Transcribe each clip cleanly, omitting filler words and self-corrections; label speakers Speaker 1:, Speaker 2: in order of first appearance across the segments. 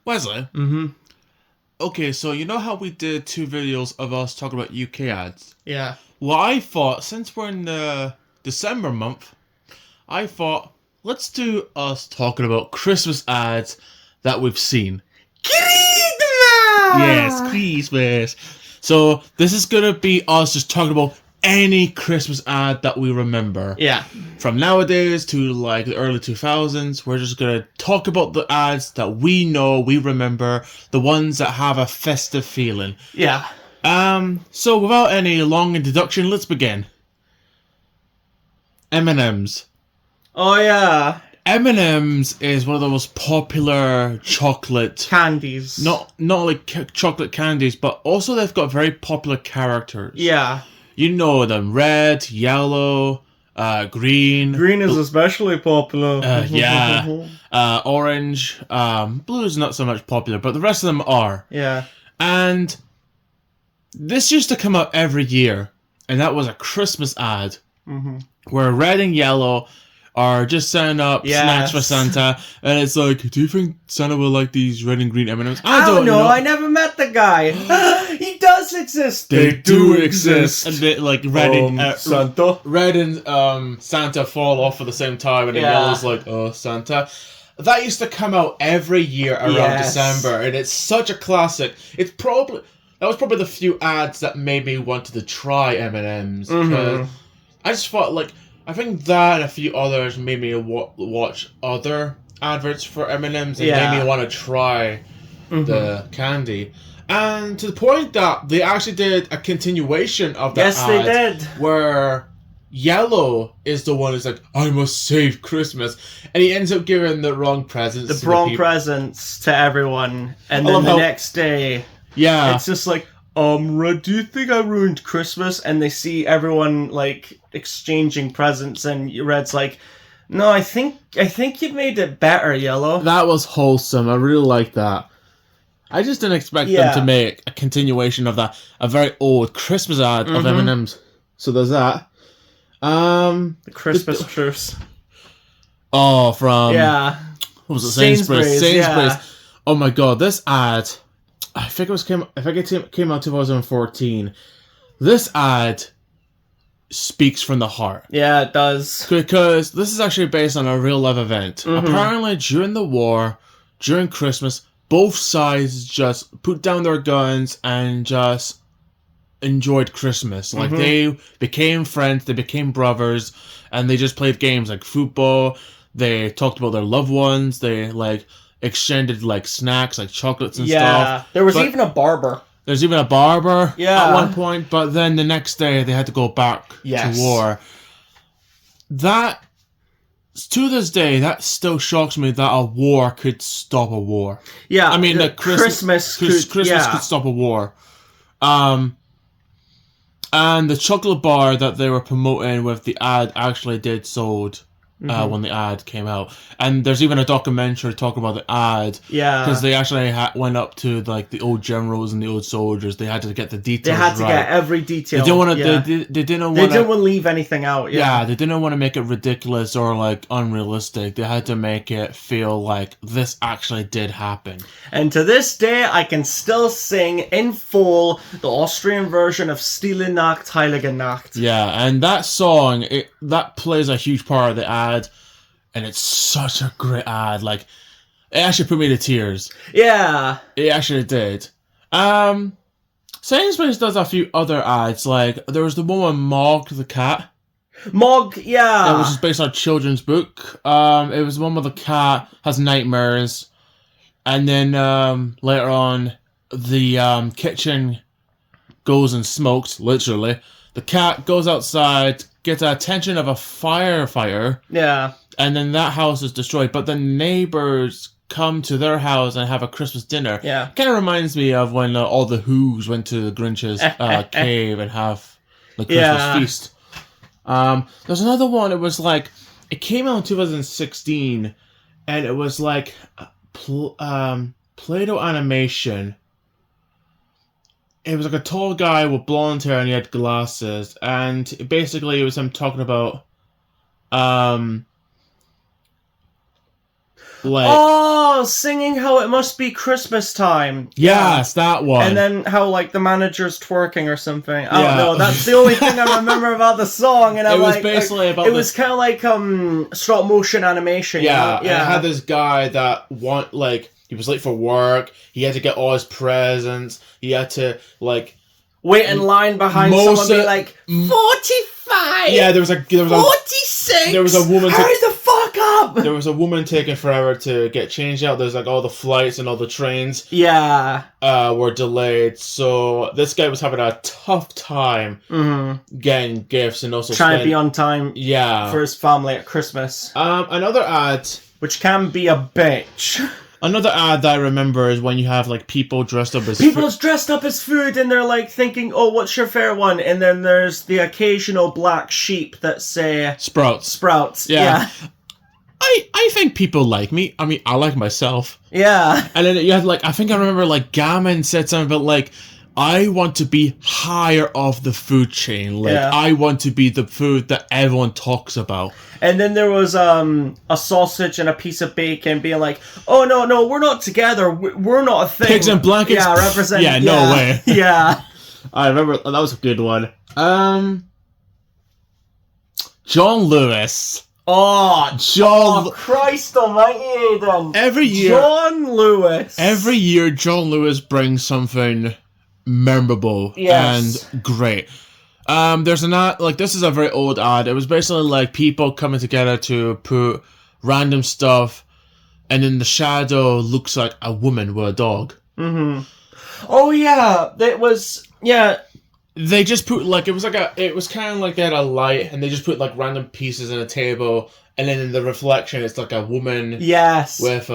Speaker 1: Wesley.
Speaker 2: Mm-hmm.
Speaker 1: Okay, so you know how we did 2 videos of us talking about UK ads?
Speaker 2: Yeah.
Speaker 1: Well, I thought, since we're in the December month, I thought, let's do us talking about Christmas ads that we've seen. Yes, Christmas. So, this is gonna be us just talking about any Christmas ad that we remember.
Speaker 2: Yeah.
Speaker 1: From nowadays to like the early 2000s, we're just gonna talk about the ads that we know, we remember, the ones that have a festive feeling.
Speaker 2: Yeah.
Speaker 1: So without any long introduction, let's begin. M&M's.
Speaker 2: Oh, yeah.
Speaker 1: M&M's is one of the most popular chocolate...
Speaker 2: Candies.
Speaker 1: Not like chocolate candies, but also they've got very popular characters.
Speaker 2: Yeah.
Speaker 1: You know them. Red, yellow, green.
Speaker 2: Green is especially popular.
Speaker 1: Yeah. Orange. Blue is not so much popular, but the rest of them are.
Speaker 2: Yeah.
Speaker 1: And this used to come out every year, and that was a Christmas ad where red and yellow are just setting up snacks for Santa, and it's like, do you think Santa will like these red and green M&Ms?
Speaker 2: I don't know. I never met the guy. He does exist.
Speaker 1: They do exist. And they, like red and
Speaker 2: Santa.
Speaker 1: Red and Santa fall off at the same time, and then yellow's like, oh, Santa. That used to come out every year around December, and it's such a classic. That was probably the few ads that made me want to try M&Ms. I just thought, I think that and a few others made me watch other adverts for M&Ms and made me want to try the candy. And to the point that they actually did a continuation of that ad.
Speaker 2: Yes, they did.
Speaker 1: Where yellow is the one who's like, I must save Christmas. And he ends up giving the wrong presents.
Speaker 2: The wrong presents to everyone. And then the next day, it's just like, Red, do you think I ruined Christmas? And they see everyone, exchanging presents, and Red's like, no, I think you made it better, Yellow.
Speaker 1: That was wholesome. I really like that. I just didn't expect them to make a continuation of that, a very old Christmas ad of M&M's. So there's that.
Speaker 2: The Christmas truce.
Speaker 1: Oh, from...
Speaker 2: Yeah.
Speaker 1: What was it?
Speaker 2: Sainsbury's. Yeah.
Speaker 1: Oh my god, this ad... I think it came out 2014. This ad speaks from the heart.
Speaker 2: Yeah, it does.
Speaker 1: Because this is actually based on a real life event. Apparently, during the war, during Christmas, both sides just put down their guns and just enjoyed Christmas. They became friends, they became brothers, and they just played games like football. They talked about their loved ones. They exchanged snacks, chocolates and stuff.
Speaker 2: Yeah, there was even a barber.
Speaker 1: There's even a barber
Speaker 2: at
Speaker 1: one point, but then the next day they had to go back to war. That, to this day, that still shocks me that a war could stop a war.
Speaker 2: Yeah,
Speaker 1: I mean, that Christmas could stop a war. And the chocolate bar that they were promoting with the ad actually did sold. When the ad came out, and there's even a documentary talking about the ad. Yeah, because they actually went up to the old generals and the old soldiers. They had to get the details.
Speaker 2: They had to get every detail.
Speaker 1: They didn't want to. They didn't want
Speaker 2: to leave anything out.
Speaker 1: Yeah, they didn't want to make it ridiculous or unrealistic. They had to make it feel like this actually did happen.
Speaker 2: And to this day, I can still sing in full the Austrian version of Stille Nacht, Heilige Nacht.
Speaker 1: Yeah, and that song that plays a huge part of the ad. And it's such a great ad. It actually put me to tears. Yeah. It actually did. Sainsbury's does a few other ads. There was the one with Mog the cat.
Speaker 2: Mog, yeah.
Speaker 1: It was just based on a children's book. It was the one with the cat has nightmares. And then later on, the kitchen goes and smokes, literally. The cat goes outside, gets the attention of a firefighter. Yeah. And then that house is destroyed. But the neighbors come to their house and have a Christmas dinner. Yeah. Kind of reminds me of when all the Who's went to the Grinch's cave and have the Christmas feast. There's another one. It was it came out in 2016, and it was Play-Doh animation. It was a tall guy with blonde hair and he had glasses, and basically it was him talking about
Speaker 2: Like, singing how it must be Christmas time.
Speaker 1: Yes, that one.
Speaker 2: And then how, like, the manager's twerking or something. I don't know. That's the only thing I remember about the song. And it was basically about. It was kind of like stop motion animation.
Speaker 1: Yeah, you know? Yeah. And it had this guy that he was late for work. He had to get all his presents. He had to
Speaker 2: wait in line behind someone, be like 45.
Speaker 1: Yeah, there was
Speaker 2: 46.
Speaker 1: There was a woman.
Speaker 2: Hurry the fuck up!
Speaker 1: There was a woman taking forever to get changed out. There's all the flights and all the trains.
Speaker 2: Yeah.
Speaker 1: Were delayed. So this guy was having a tough time getting gifts and also
Speaker 2: trying to be on time.
Speaker 1: Yeah.
Speaker 2: For his family at Christmas.
Speaker 1: Another ad,
Speaker 2: which can be a bitch.
Speaker 1: Another ad that I remember is when you have people dressed up as
Speaker 2: dressed up as food, and they're thinking, "Oh, what's your favorite one?" And then there's the occasional black sheep that say
Speaker 1: Sprouts.
Speaker 2: Sprouts. Yeah.
Speaker 1: I think people like me. I mean, I like myself.
Speaker 2: Yeah.
Speaker 1: And then you had I think I remember Gammon said something about I want to be higher off the food chain. I want to be the food that everyone talks about.
Speaker 2: And then there was a sausage and a piece of bacon being like, "Oh, no, we're not together. We're not a thing."
Speaker 1: Pigs and blankets.
Speaker 2: Yeah, represent.
Speaker 1: Yeah, no way.
Speaker 2: Yeah.
Speaker 1: I remember that was a good one. John Lewis.
Speaker 2: Oh, Christ almighty, Aidan.
Speaker 1: Every year.
Speaker 2: John Lewis.
Speaker 1: Every year, John Lewis brings something memorable and great. There's an ad, this is a very old ad. It was basically people coming together to put random stuff, and in the shadow looks like a woman with a dog.
Speaker 2: Mm-hmm. Oh yeah, it was
Speaker 1: They just put it was kind of they had a light, and they just put random pieces on a table, and then in the reflection it's a woman.
Speaker 2: Yes.
Speaker 1: With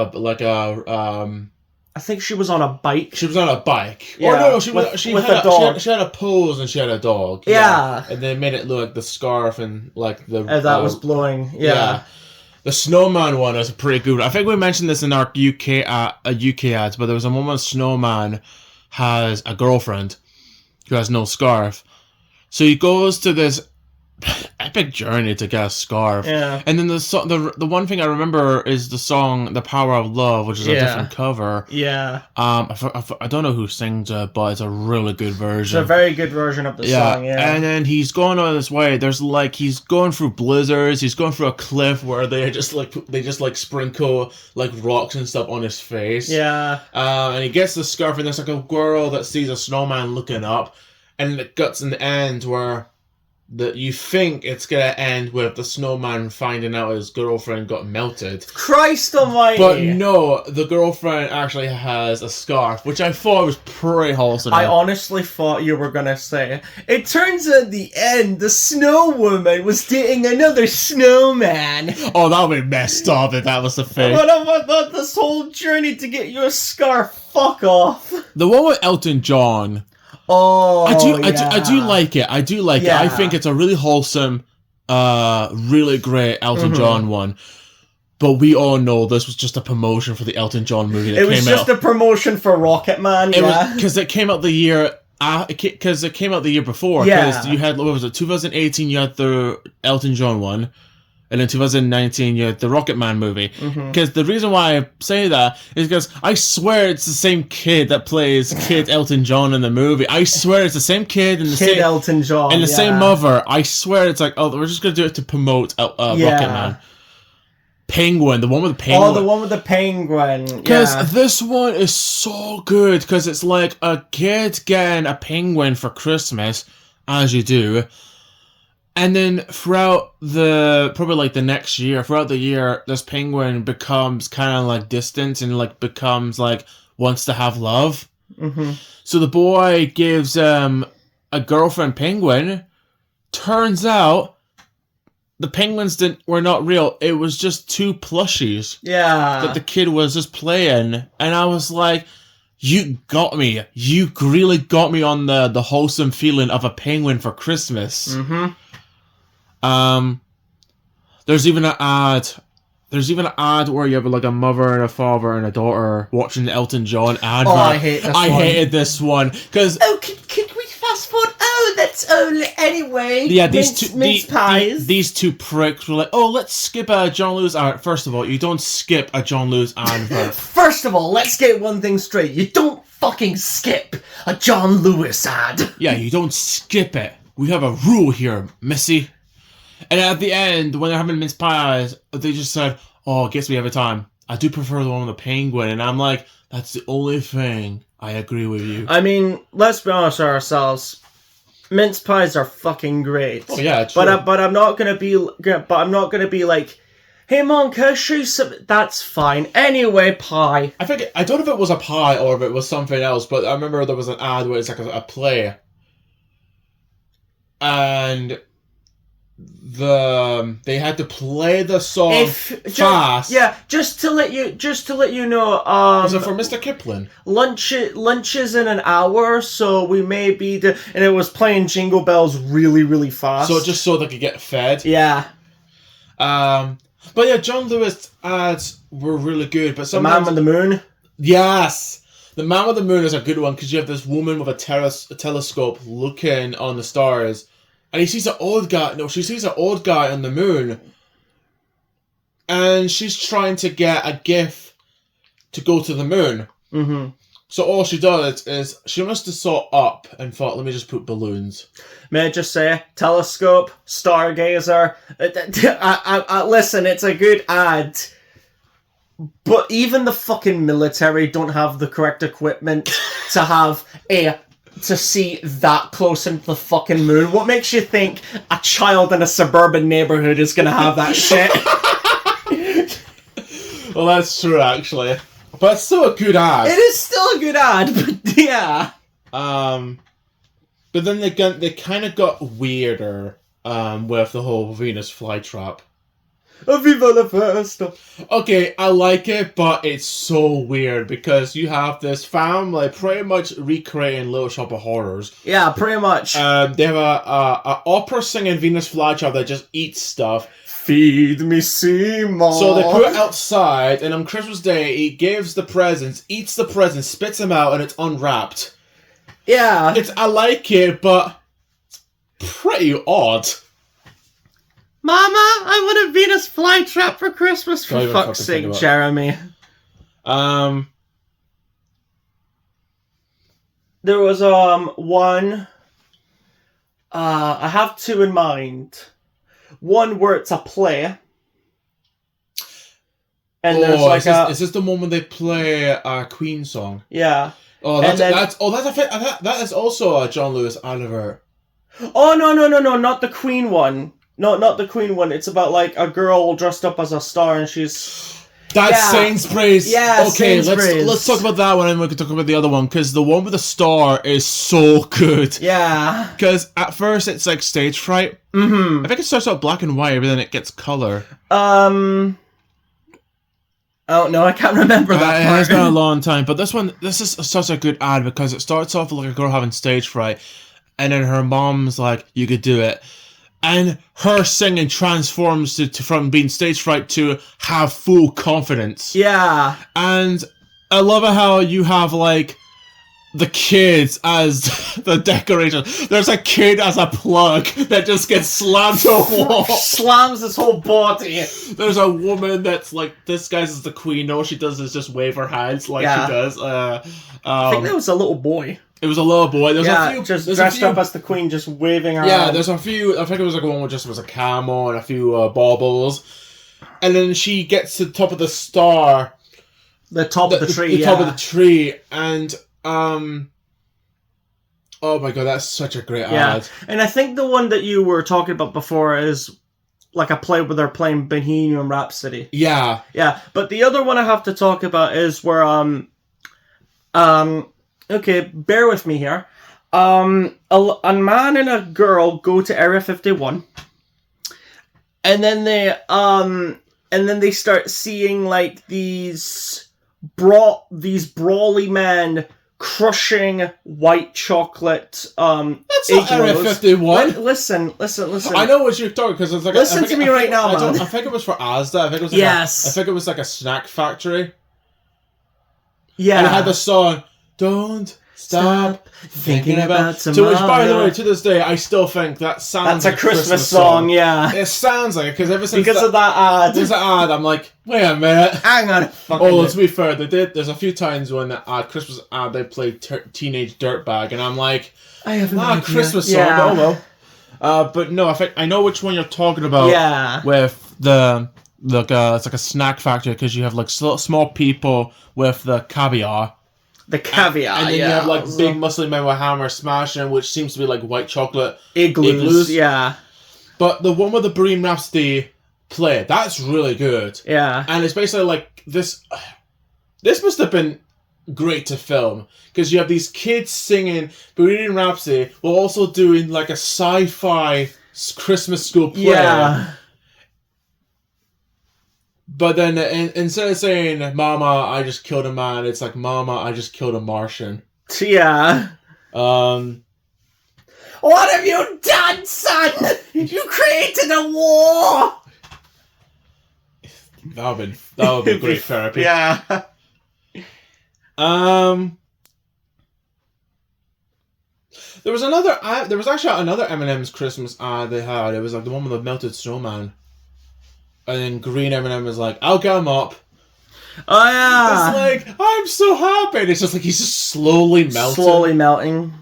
Speaker 2: I think she was on a bike.
Speaker 1: She was on a bike.
Speaker 2: Yeah.
Speaker 1: Or no, she had
Speaker 2: a dog.
Speaker 1: She had a pose and she had a dog.
Speaker 2: Yeah.
Speaker 1: And they made it look like the scarf and the...
Speaker 2: that was blowing. Yeah.
Speaker 1: The snowman one is a pretty good one. I think we mentioned this in our UK ads, but there was a one where snowman has a girlfriend who has no scarf. So he goes to this epic journey to get a scarf.
Speaker 2: Yeah.
Speaker 1: And then the one thing I remember is the song "The Power of Love," which is a different cover.
Speaker 2: Yeah.
Speaker 1: I don't know who sings it, but it's a really good version.
Speaker 2: It's a very good version of the song. Yeah.
Speaker 1: And then he's going on this way. There's he's going through blizzards. He's going through a cliff where they just sprinkle rocks and stuff on his face.
Speaker 2: Yeah.
Speaker 1: And he gets the scarf, and there's a girl that sees a snowman looking up, and it guts in the end where. That you think it's gonna end with the snowman finding out his girlfriend got melted.
Speaker 2: Christ almighty!
Speaker 1: But no, the girlfriend actually has a scarf, which I thought was pretty wholesome.
Speaker 2: I honestly thought you were gonna say, it turns out at the end, the snow woman was dating another snowman.
Speaker 1: Oh, that would be messed up if that was the thing.
Speaker 2: But I thought this whole journey to get you a scarf, fuck off.
Speaker 1: The one with Elton John...
Speaker 2: Oh,
Speaker 1: I do like it. I do like it. I think it's a really wholesome, really great Elton John one. But we all know this was just a promotion for the Elton John movie that came out. It was
Speaker 2: just a promotion for Rocket Man,
Speaker 1: because it came out the year... Because it came out the year before. Because you had, what was it, 2018 you had the Elton John one. And in 2019, you had the Rocket Man movie. Because the reason why I say that is because I swear it's the same kid that plays Kid Elton John in the movie. I swear it's the same kid and the same
Speaker 2: Elton John
Speaker 1: and the same mother. I swear it's we're just gonna do it to promote Rocket Man. Penguin, the one with the penguin.
Speaker 2: Oh, the one with the penguin.
Speaker 1: Because this one is so good. Because it's like a kid getting a penguin for Christmas, as you do. And then throughout the next year, throughout the year, this penguin becomes kind of distant and becomes wants to have love. So the boy gives a girlfriend penguin. Turns out the penguins were not real. It was just two plushies.
Speaker 2: Yeah.
Speaker 1: That the kid was just playing, and I was like, you got me. You really got me on the wholesome feeling of a penguin for Christmas. There's even an ad. There's even an ad where you have a mother and a father and a daughter watching the Elton John advert.
Speaker 2: Oh, I hate this one.
Speaker 1: I hated this one because
Speaker 2: could we fast forward? Oh, Oh, that's only anyway.
Speaker 1: Yeah,
Speaker 2: mince pies.
Speaker 1: These two pricks were like, oh, let's skip a John Lewis advert. First of all, you don't skip a John Lewis advert.
Speaker 2: First of all, let's get one thing straight. You don't fucking skip a John Lewis ad.
Speaker 1: Yeah, you don't skip it. We have a rule here, missy. And at the end, when they're having mince pies, they just said, oh, guess we have a time. I do prefer the one with the penguin. And I'm like, that's the only thing. I agree with you.
Speaker 2: I mean, let's be honest with ourselves. Mince pies are fucking great.
Speaker 1: Oh yeah, true.
Speaker 2: But I'm not gonna be like, hey mom, can I show you something? That's fine. Anyway, pie.
Speaker 1: I don't know if it was a pie or if it was something else, but I remember there was an ad where it's like a play. And they had to play the song fast.
Speaker 2: Just to let you know.
Speaker 1: Was it for Mr. Kipling?
Speaker 2: Lunch is in an hour, so we may be and it was playing Jingle Bells really, really fast.
Speaker 1: So just so they could get fed.
Speaker 2: Yeah.
Speaker 1: But yeah, John Lewis ads were really good. But
Speaker 2: The Man with the Moon.
Speaker 1: Yes, the Man with the Moon is a good one because you have this woman with a telescope looking on the stars. And he sees an old guy. No, she sees an old guy on the moon. And she's trying to get a gift to go to the moon.
Speaker 2: Mm-hmm.
Speaker 1: So all she does is she must have saw up and thought, let me just put balloons.
Speaker 2: May I just say, telescope, stargazer. Listen, it's a good ad. But even the fucking military don't have the correct equipment to see that close into the fucking moon. What makes you think a child in a suburban neighborhood is going to have that shit?
Speaker 1: Well, that's true, actually. But it's still a good ad.
Speaker 2: It is still a good ad, but yeah.
Speaker 1: But then they kind of got weirder with the whole Venus flytrap.
Speaker 2: Viva la festa.
Speaker 1: Okay, I like it, but it's so weird because you have this family pretty much recreating Little Shop of Horrors.
Speaker 2: Yeah, pretty much.
Speaker 1: They have a opera singing Venus flytrap that just eats stuff.
Speaker 2: Feed me, Seymour.
Speaker 1: So they put it outside, and on Christmas Day, he gives the presents, eats the presents, spits them out, and it's unwrapped.
Speaker 2: Yeah.
Speaker 1: I like it, but pretty odd.
Speaker 2: Mama, I want a Venus flytrap for Christmas, for fuck's sake, Jeremy. There was one. I have two in mind. One where it's a play. And there's like
Speaker 1: is this the one when they play a Queen song?
Speaker 2: Yeah.
Speaker 1: Oh, that is also a John Lewis advert.
Speaker 2: Oh no, not the Queen one. No, not the Queen one. It's about like a girl dressed up as a star and she's...
Speaker 1: That's Sainsbury's.
Speaker 2: Yeah,
Speaker 1: okay,
Speaker 2: Sainsbury's.
Speaker 1: let's talk about that one and we can talk about the other one because the one with the star is so good.
Speaker 2: Yeah.
Speaker 1: Because at first it's like stage fright.
Speaker 2: Mm-hmm.
Speaker 1: I think it starts out black and white, but then it gets color.
Speaker 2: Oh no, I can't remember that part.
Speaker 1: It's been a long time, but this is such a good ad because it starts off with like a girl having stage fright, and then her mom's like, "You could do it." And her singing transforms from being stage fright to have full confidence.
Speaker 2: Yeah.
Speaker 1: And I love it how you have, like, the kids as the decoration. There's a kid as a plug that just gets slammed to a wall.
Speaker 2: Slams his whole body.
Speaker 1: There's a woman that's like, this guy's is the queen. All she does is just wave her hands like she does.
Speaker 2: I think that was a little boy.
Speaker 1: It was a little boy. There's a few,
Speaker 2: just dressed up as the queen, just waving her.
Speaker 1: Yeah, there's a few. I think it was like one where just was a camel and a few baubles, and then she gets to the top of the star,
Speaker 2: the top of the tree,
Speaker 1: the top of the tree, and oh my god, that's such a great ad.
Speaker 2: And I think the one that you were talking about before is like a play where they're playing Bohemian Rhapsody.
Speaker 1: Yeah,
Speaker 2: but the other one I have to talk about is where okay, bear with me here. A man and a girl go to Area 51, and then they start seeing like these brawly men crushing white chocolate.
Speaker 1: That's not Area 51.
Speaker 2: Listen.
Speaker 1: I know what you're talking because it's like.
Speaker 2: Listen to me right now, man.
Speaker 1: I think it was for Asda. I think it was. I think it was like a snack factory.
Speaker 2: Yeah.
Speaker 1: And it had the song, Don't stop
Speaker 2: thinking about tomorrow.
Speaker 1: To which, by the way, to this day, I still think that sounds
Speaker 2: like a Christmas song, yeah.
Speaker 1: It sounds like it, because ever since...
Speaker 2: Because of that ad.
Speaker 1: There's an ad, I'm like, wait a minute.
Speaker 2: Hang on.
Speaker 1: To be fair, there's a few times when the Christmas ad, they played Teenage Dirtbag, and I'm like,
Speaker 2: I have no
Speaker 1: Christmas song, oh well. But no, I know which one you're talking about.
Speaker 2: Yeah.
Speaker 1: With it's like a snack factory, because you have like small people with the caviar.
Speaker 2: The caviar,
Speaker 1: and then you have like big muscly men with hammers smashing, which seems to be like white chocolate
Speaker 2: igloos. Yeah.
Speaker 1: But the one with the Bohemian Rhapsody play, that's really good.
Speaker 2: Yeah.
Speaker 1: And it's basically like this. This must have been great to film, because you have these kids singing Bohemian Rhapsody while also doing like a sci-fi Christmas school play.
Speaker 2: Yeah.
Speaker 1: But then instead of saying, Mama, I just killed a man, it's like, Mama, I just killed a Martian.
Speaker 2: Yeah.
Speaker 1: What
Speaker 2: have you done, son? You created a war!
Speaker 1: That would be great therapy.
Speaker 2: Yeah.
Speaker 1: There was actually another M&M's Christmas ad they had. It was like the one with the melted snowman. And then green M&M is like, I'll get him up.
Speaker 2: Oh, yeah.
Speaker 1: It's like, I'm so happy. And it's just like, he's just slowly melting.
Speaker 2: Slowly melting.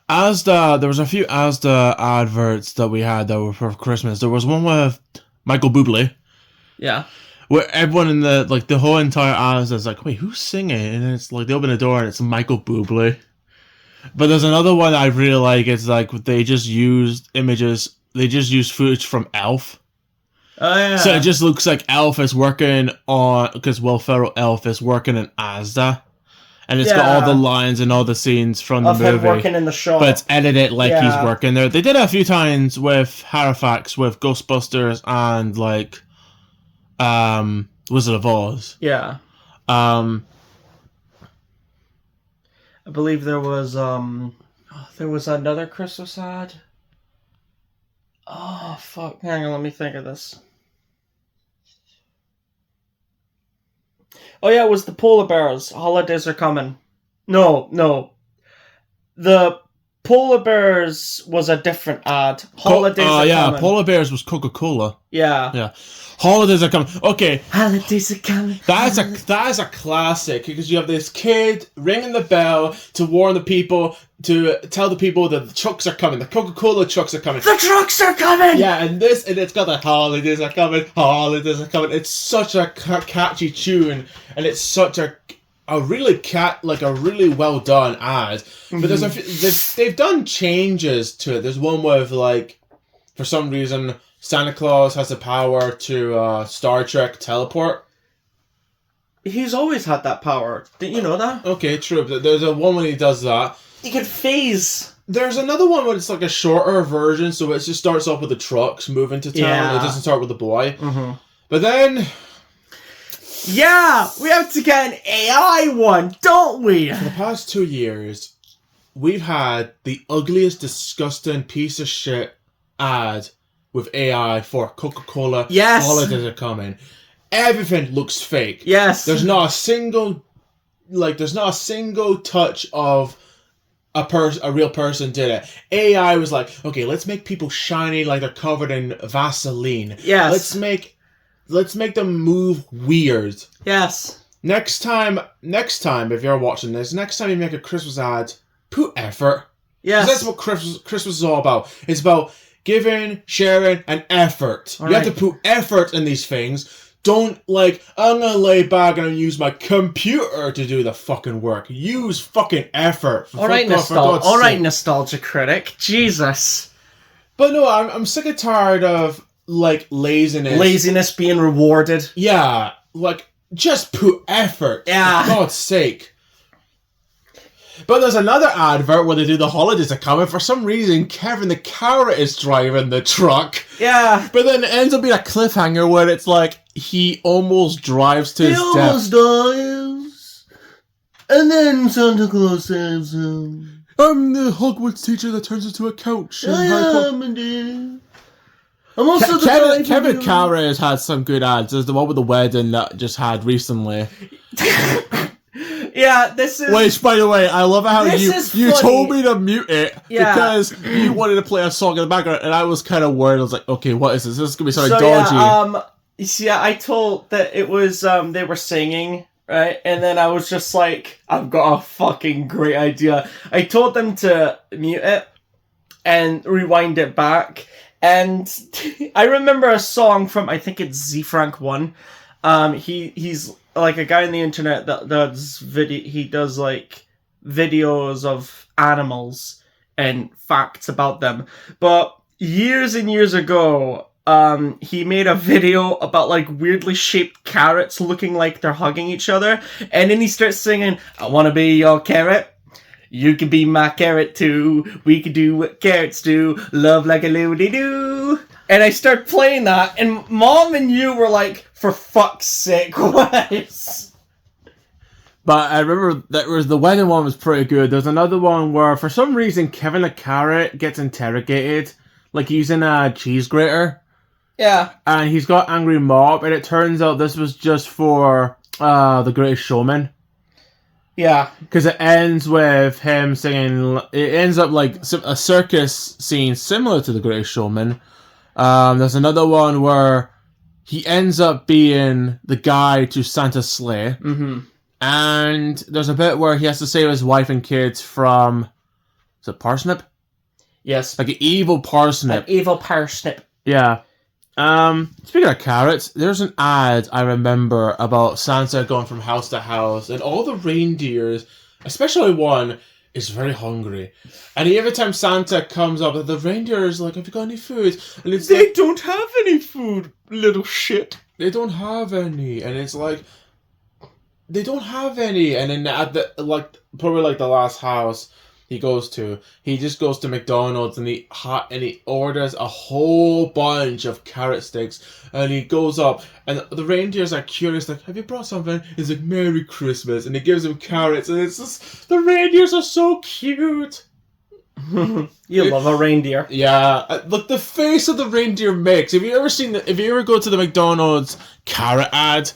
Speaker 1: Asda, there was a few Asda adverts that we had that were for Christmas. There was one with Michael Bublé.
Speaker 2: Yeah.
Speaker 1: Where everyone in the whole entire Asda is like, wait, who's singing? And it's like, they open the door and it's Michael Bublé. But there's another one I really like. It's like, they just used footage from Elf.
Speaker 2: Oh, yeah.
Speaker 1: So it just looks like Elf is working because Will Ferrell Elf is working in Asda. And it's got all the lines and all the scenes from the movie.
Speaker 2: Of him working in the shop.
Speaker 1: But it's edited like he's working there. They did it a few times with Halifax, with Ghostbusters, and like Wizard of Oz.
Speaker 2: Yeah. I believe there was another Christmas ad. Oh fuck! Hang on, let me think of this. Oh yeah, it was the polar bears. Holidays are coming. No. The polar bears was a different ad. Holidays are coming.
Speaker 1: Polar bears was Coca-Cola.
Speaker 2: Yeah.
Speaker 1: Holidays are coming. Okay.
Speaker 2: Holidays are coming.
Speaker 1: That is a classic, because you have this kid ringing the bell to warn the people, to tell the people that the trucks are coming. The Coca-Cola trucks are coming.
Speaker 2: The trucks are coming!
Speaker 1: Yeah, and it's got the holidays are coming, holidays are coming. It's such a catchy tune, and it's such a really well done ad. But they've done changes to it. There's one with like, for some reason, Santa Claus has the power to Star Trek teleport.
Speaker 2: He's always had that power. Didn't you know that?
Speaker 1: Okay, true. But there's a one when he does that.
Speaker 2: He can phase. There's
Speaker 1: another one where it's like a shorter version, so it just starts off with the trucks moving to town. Yeah. It doesn't start with the boy.
Speaker 2: Mm-hmm.
Speaker 1: But then...
Speaker 2: Yeah! We have to get an AI one, don't we?
Speaker 1: For the past 2 years, we've had the ugliest, disgusting piece of shit ad with AI for Coca-Cola.
Speaker 2: Yes.
Speaker 1: Holidays are coming. Everything looks fake.
Speaker 2: Yes.
Speaker 1: There's not a single touch of a real person did it. AI was like, okay, let's make people shiny like they're covered in Vaseline.
Speaker 2: Yes.
Speaker 1: Let's make them move weird.
Speaker 2: Yes.
Speaker 1: Next time, if you're watching this, next time you make a Christmas ad, put effort.
Speaker 2: Yes.
Speaker 1: That's what Christmas is all about. It's about giving, sharing, and effort. You have to put effort in these things. Don't I'm gonna lay back and use my computer to do the fucking work. Use fucking effort.
Speaker 2: Alright, nostalgia critic. Jesus.
Speaker 1: But no, I'm sick and tired of laziness.
Speaker 2: Laziness being rewarded.
Speaker 1: Yeah, just put effort.
Speaker 2: Yeah.
Speaker 1: For God's sake. But there's another advert where they do the holidays are coming. For some reason, Kevin the Carrot is driving the truck.
Speaker 2: Yeah.
Speaker 1: But then it ends up being a cliffhanger where it's like he almost drives to his death.
Speaker 2: He almost dies. And then Santa Claus saves him.
Speaker 1: I'm the Hogwarts teacher that turns into a couch.
Speaker 2: I am indeed. I'm also
Speaker 1: Kevin Carey has had some good ads. There's the one with the wedding that just had recently.
Speaker 2: Yeah, this is...
Speaker 1: Which, by the way, I love how you told me to mute it because you wanted to play a song in the background, and I was kind of worried. I was like, okay, what is this? This is going to be something dodgy.
Speaker 2: Yeah, I told that it was, they were singing, right? And then I was just like, I've got a fucking great idea. I told them to mute it and rewind it back. And I remember a song from, I think it's Z Frank 1. He's like a guy on the internet that does like videos of animals and facts about them. But years and years ago, he made a video about like weirdly shaped carrots looking like they're hugging each other, and then he starts singing, "I wanna be your carrot. You can be my carrot too. We can do what carrots do. Love like a loo-dee-doo." And I start playing that, and Mom and you were like, "For fuck's sake, what?"
Speaker 1: But I remember that the wedding one was pretty good. There's another one where, for some reason, Kevin the Carrot gets interrogated, like he's in a cheese grater.
Speaker 2: Yeah.
Speaker 1: And he's got angry mob, and it turns out this was just for The Greatest Showman.
Speaker 2: Yeah.
Speaker 1: Because it ends with him singing... It ends up like a circus scene similar to The Greatest Showman. There's another one where he ends up being the guy to Santa's sleigh.
Speaker 2: Mm-hmm.
Speaker 1: And there's a bit where he has to save his wife and kids from... Is it parsnip?
Speaker 2: Yes.
Speaker 1: Like an evil parsnip.
Speaker 2: An evil parsnip.
Speaker 1: Yeah. Speaking of carrots, there's an ad I remember about Santa going from house to house, and all the reindeers, especially one, is very hungry. And every time Santa comes up, the reindeer is like, "Have you got any food?" And it's
Speaker 2: They don't have any food, little shit.
Speaker 1: They don't have any. And it's like, they don't have any. And then at the, like, probably like the last house he just goes to McDonald's and he orders a whole bunch of carrot sticks, and he goes up and the reindeers are curious, like, "Have you brought something?" He's like, "Merry Christmas," and he gives them carrots, and it's just, the reindeers are so cute.
Speaker 2: You love a reindeer.
Speaker 1: Yeah, look, the face of the reindeer makes. If you ever go to the McDonald's carrot ad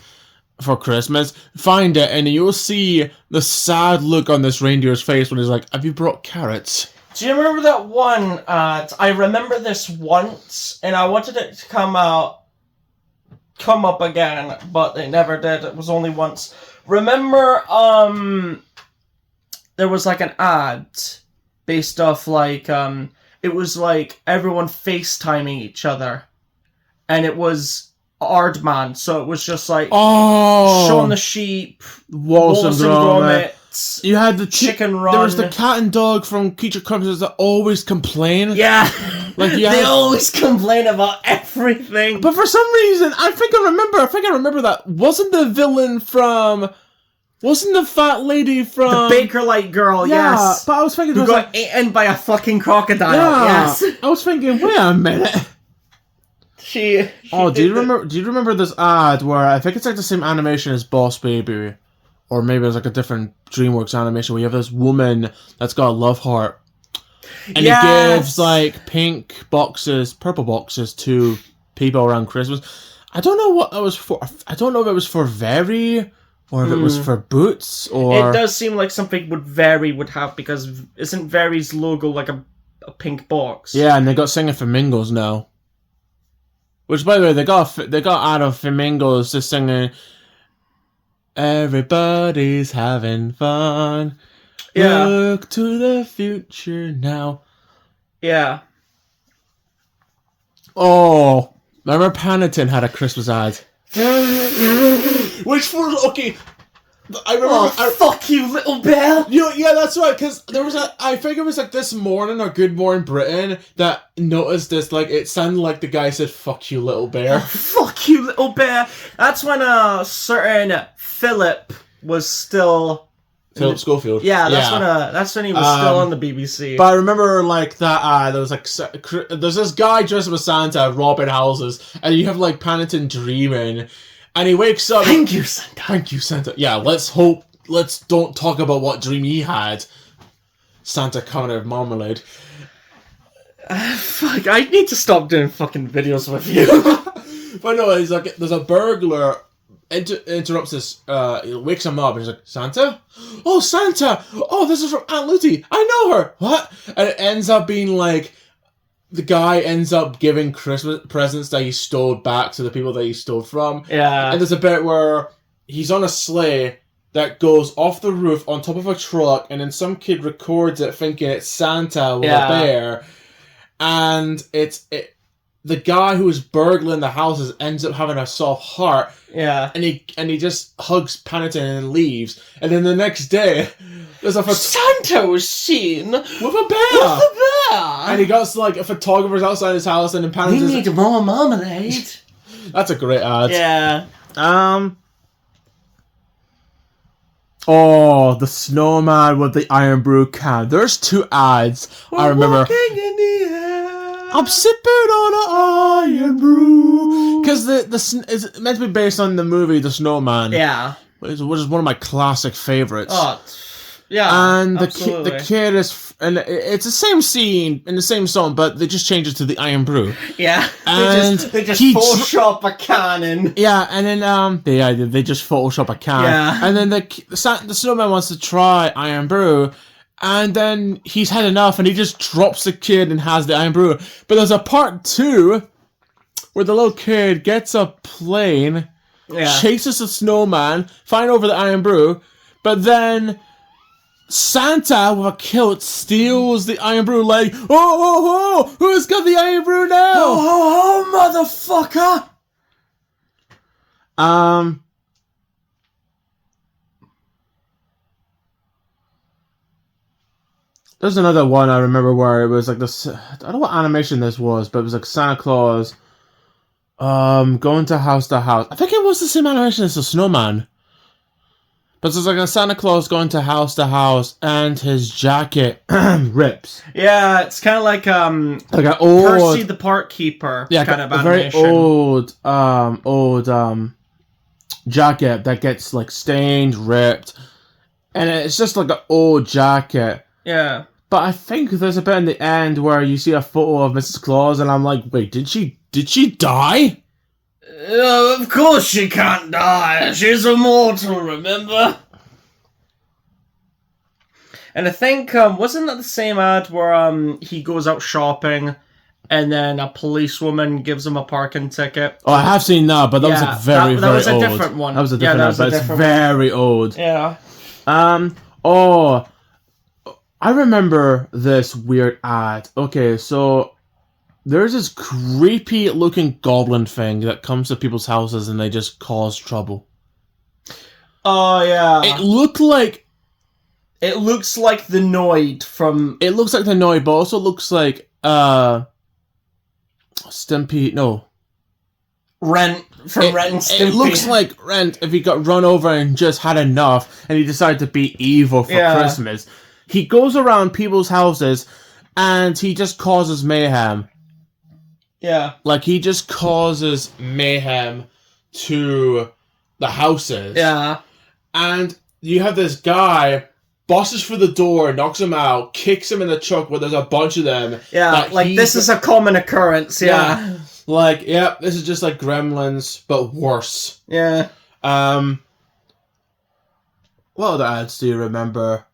Speaker 1: for Christmas, find it, and you'll see the sad look on this reindeer's face when he's like, "Have you brought carrots?"
Speaker 2: Do you remember that one? I remember this once, and I wanted it to come up again, but they never did. It was only once. Remember, there was like an ad based off like, it was like everyone FaceTiming each other, and it was Aardman, so it was just like Shaun the Sheep, Wallace and Gromit.
Speaker 1: You had the
Speaker 2: Chicken Run.
Speaker 1: There was the cat and dog from Creature Comforts that always complain.
Speaker 2: Yeah, like they always complain about everything.
Speaker 1: But for some reason, I think I remember that wasn't the villain from. Wasn't the fat lady from...
Speaker 2: The Baker-like girl,
Speaker 1: yeah,
Speaker 2: yes.
Speaker 1: But I was thinking...
Speaker 2: Who got eaten by a fucking crocodile, yes.
Speaker 1: I was thinking, wait a minute.
Speaker 2: She
Speaker 1: do you remember this ad where I think it's like the same animation as Boss Baby, or maybe it's like a different DreamWorks animation where you have this woman that's got a love heart, and he gives like purple boxes to people around Christmas. I don't know what that was for. I don't know if it was for Very or if it was for Boots, or...
Speaker 2: It does seem like something Very would have, because isn't Very's logo like a pink box?
Speaker 1: Yeah, and they got Singing Flamingos now. Which, by the way, they got out of Flamingos just singing, "Everybody's having fun.
Speaker 2: Yeah.
Speaker 1: Look to the future now."
Speaker 2: Yeah.
Speaker 1: Oh, remember Paddington had a Christmas ad? Which for okay, I remember.
Speaker 2: Fuck you, little bear.
Speaker 1: Yeah, that's right. Because there was I think it was like This Morning or Good Morning Britain that noticed this. Like, it sounded like the guy said, "Fuck you, little bear."
Speaker 2: Fuck you, little bear. That's when a certain Philip was still.
Speaker 1: Philip Schofield.
Speaker 2: Yeah, that's when he was still on the BBC.
Speaker 1: But I remember like that. There was like there's this guy dressed as Santa robbing houses, and you have like Paddington dreaming, and he wakes up.
Speaker 2: Thank you, Santa.
Speaker 1: Thank you, Santa. Yeah, let's don't talk about what dream he had. Santa coming out of marmalade.
Speaker 2: Fuck, I need to stop doing fucking videos with you.
Speaker 1: But no, he's like, there's a burglar interrupts this, wakes him up, and he's like, Santa? Oh, Santa! Oh, this is from Aunt Lucy! I know her! What? And it ends up being like, the guy ends up giving Christmas presents that he stole back to the people that he stole from.
Speaker 2: Yeah.
Speaker 1: And there's a bit where he's on a sleigh that goes off the roof on top of a truck, and then some kid records it thinking it's Santa with a bear. And the guy who is burgling the houses ends up having a soft heart.
Speaker 2: Yeah.
Speaker 1: And he just hugs Paddington and leaves. And then the next day, there's a
Speaker 2: Santa was seen with
Speaker 1: a bear. And he got like a photographer's outside his house, and then Paddington.
Speaker 2: We need more marmalade.
Speaker 1: That's a great ad.
Speaker 2: Yeah.
Speaker 1: Oh, the snowman with the iron brew can. There's 2 ads. I remember. I'm sipping on an iron brew. Because it's meant to be based on the movie The Snowman.
Speaker 2: Yeah.
Speaker 1: Which is one of my classic favorites.
Speaker 2: Oh, yeah.
Speaker 1: And the kid is, and it's the same scene in the same song, but they just change it to the iron brew.
Speaker 2: Yeah.
Speaker 1: And
Speaker 2: they just Photoshop a can in.
Speaker 1: Yeah, and then they just Photoshop a can.
Speaker 2: Yeah.
Speaker 1: And then the snowman wants to try iron brew. And then he's had enough, and he just drops the kid and has the iron brew. But there's a part 2 where the little kid gets a plane, chases the snowman, finds over the iron brew, but then Santa with a kilt steals the iron brew. Like, oh, who's got the iron brew now?
Speaker 2: Oh, motherfucker!
Speaker 1: There's another one I remember where it was like this. I don't know what animation this was, but it was like Santa Claus, going to house. I think it was the same animation as the Snowman. But it's like a Santa Claus going to house, and his jacket rips.
Speaker 2: Yeah, it's kind of like an old Percy the Park Keeper kind of animation.
Speaker 1: Very old jacket that gets like stained, ripped, and it's just like an old jacket.
Speaker 2: Yeah.
Speaker 1: But I think there's a bit in the end where you see a photo of Mrs. Claus, and I'm like, wait, did she die?
Speaker 2: Of course she can't die. She's immortal, remember? And I think, wasn't that the same ad where he goes out shopping and then a policewoman gives him a parking ticket?
Speaker 1: Oh, I have seen that, but that was like very, very old.
Speaker 2: That was a different one.
Speaker 1: That was a different ad, but it's very old.
Speaker 2: Yeah.
Speaker 1: I remember this weird ad. Okay, so there's this creepy looking goblin thing that comes to people's houses and they just cause trouble.
Speaker 2: Oh, yeah.
Speaker 1: It looks like
Speaker 2: the Noid from...
Speaker 1: It looks like the Noid, but also looks like, Stimpy... No.
Speaker 2: Rent from Rent and Stimpy.
Speaker 1: It looks like Rent if he got run over and just had enough and he decided to be evil for Christmas. He goes around people's houses and he just causes mayhem.
Speaker 2: Yeah.
Speaker 1: Like, he just causes mayhem to the houses.
Speaker 2: Yeah.
Speaker 1: And you have this guy busts through the door, knocks him out, kicks him in the truck where there's a bunch of them.
Speaker 2: Yeah, like this is a common occurrence, yeah.
Speaker 1: Like, yeah, this is just like Gremlins, but worse.
Speaker 2: Yeah.
Speaker 1: What other ads do you remember?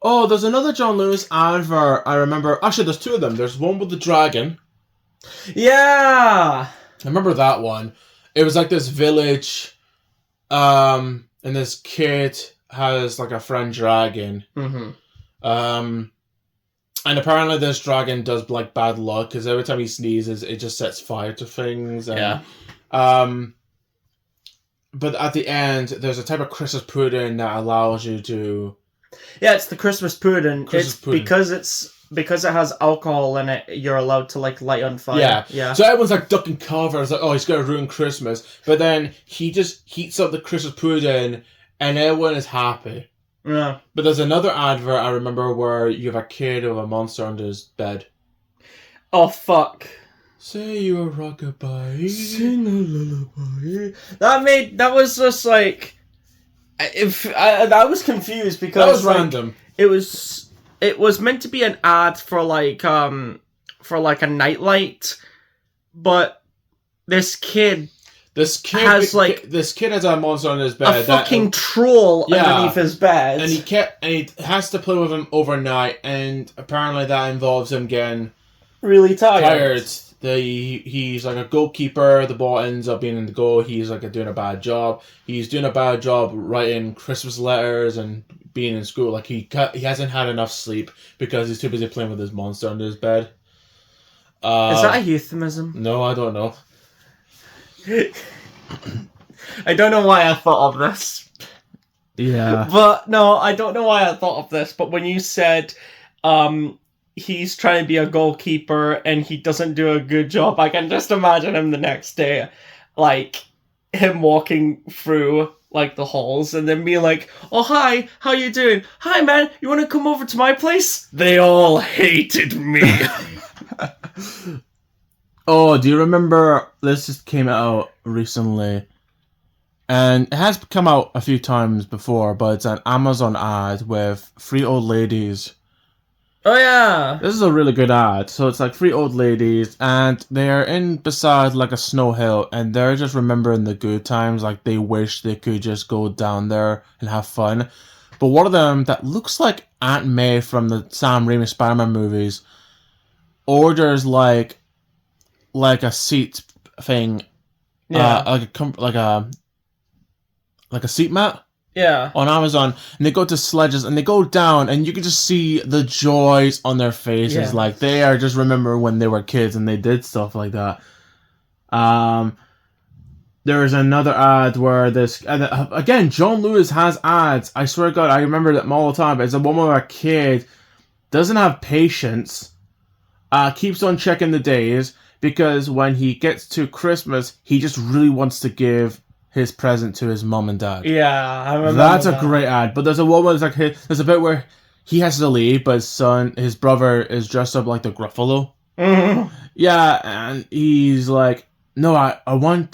Speaker 1: Oh, there's another John Lewis advert I remember. Actually, there's 2 of them. There's one with the dragon.
Speaker 2: Yeah!
Speaker 1: I remember that one. It was like this village, and this kid has like a friend dragon.
Speaker 2: Mm-hmm.
Speaker 1: And apparently this dragon does like bad luck, because every time he sneezes, it just sets fire to things. And, but at the end, there's a type of Christmas pudding that allows you to...
Speaker 2: Yeah, it's the Christmas pudding. Because it has alcohol in it, you're allowed to like light on fire. Yeah. So
Speaker 1: everyone's like ducking cover. It's like, oh, he's gonna ruin Christmas. But then he just heats up the Christmas pudding, and everyone is happy.
Speaker 2: Yeah.
Speaker 1: But there's another advert I remember where you have a kid with a monster under his bed.
Speaker 2: Oh fuck.
Speaker 1: Say you a rockabye.
Speaker 2: Sing a lullaby. That was just like, I was confused because
Speaker 1: that was random.
Speaker 2: It was it was meant to be an ad for like a nightlight, but this kid has
Speaker 1: a monster on his bed.
Speaker 2: A fucking troll underneath his bed.
Speaker 1: And he has to play with him overnight, and apparently that involves him getting
Speaker 2: really tired.
Speaker 1: He's like a goalkeeper, the ball ends up being in the goal, he's like doing a bad job. He's doing a bad job writing Christmas letters and being in school. Like he hasn't had enough sleep because he's too busy playing with his monster under his bed.
Speaker 2: Is that a euphemism?
Speaker 1: No, I don't know.
Speaker 2: I don't know why I thought of this.
Speaker 1: Yeah.
Speaker 2: But no, I don't know why I thought of this, but when you said he's trying to be a goalkeeper and he doesn't do a good job, I can just imagine him the next day, like him walking through like the halls and then being like, "Oh hi, how you doing? Hi man, you want to come over to my place? They all hated me."
Speaker 1: Oh, do you remember, this just came out recently, and it has come out a few times before, but it's an Amazon ad with 3 old ladies.
Speaker 2: Oh yeah!
Speaker 1: This is a really good ad. So it's like 3 old ladies, and they're in beside like a snow hill, and they're just remembering the good times, like they wish they could just go down there and have fun. But one of them, that looks like Aunt May from the Sam Raimi Spider-Man movies, orders like a seat thing, like a seat mat, on Amazon, and they go to sledges and they go down, and you can just see the joys on their faces, like they are just remember when they were kids and they did stuff like that. There's another ad where again, John Lewis has ads. I swear to God, I remember them all the time. It's a woman where a kid doesn't have patience, keeps on checking the days, because when he gets to Christmas, he just really wants to give his present to his mom and dad.
Speaker 2: Yeah, I remember
Speaker 1: That's a great ad. But there's a woman, there's a bit where he has to leave, but his brother is dressed up like the Gruffalo.
Speaker 2: Mm-hmm.
Speaker 1: Yeah, and he's like, "No, I want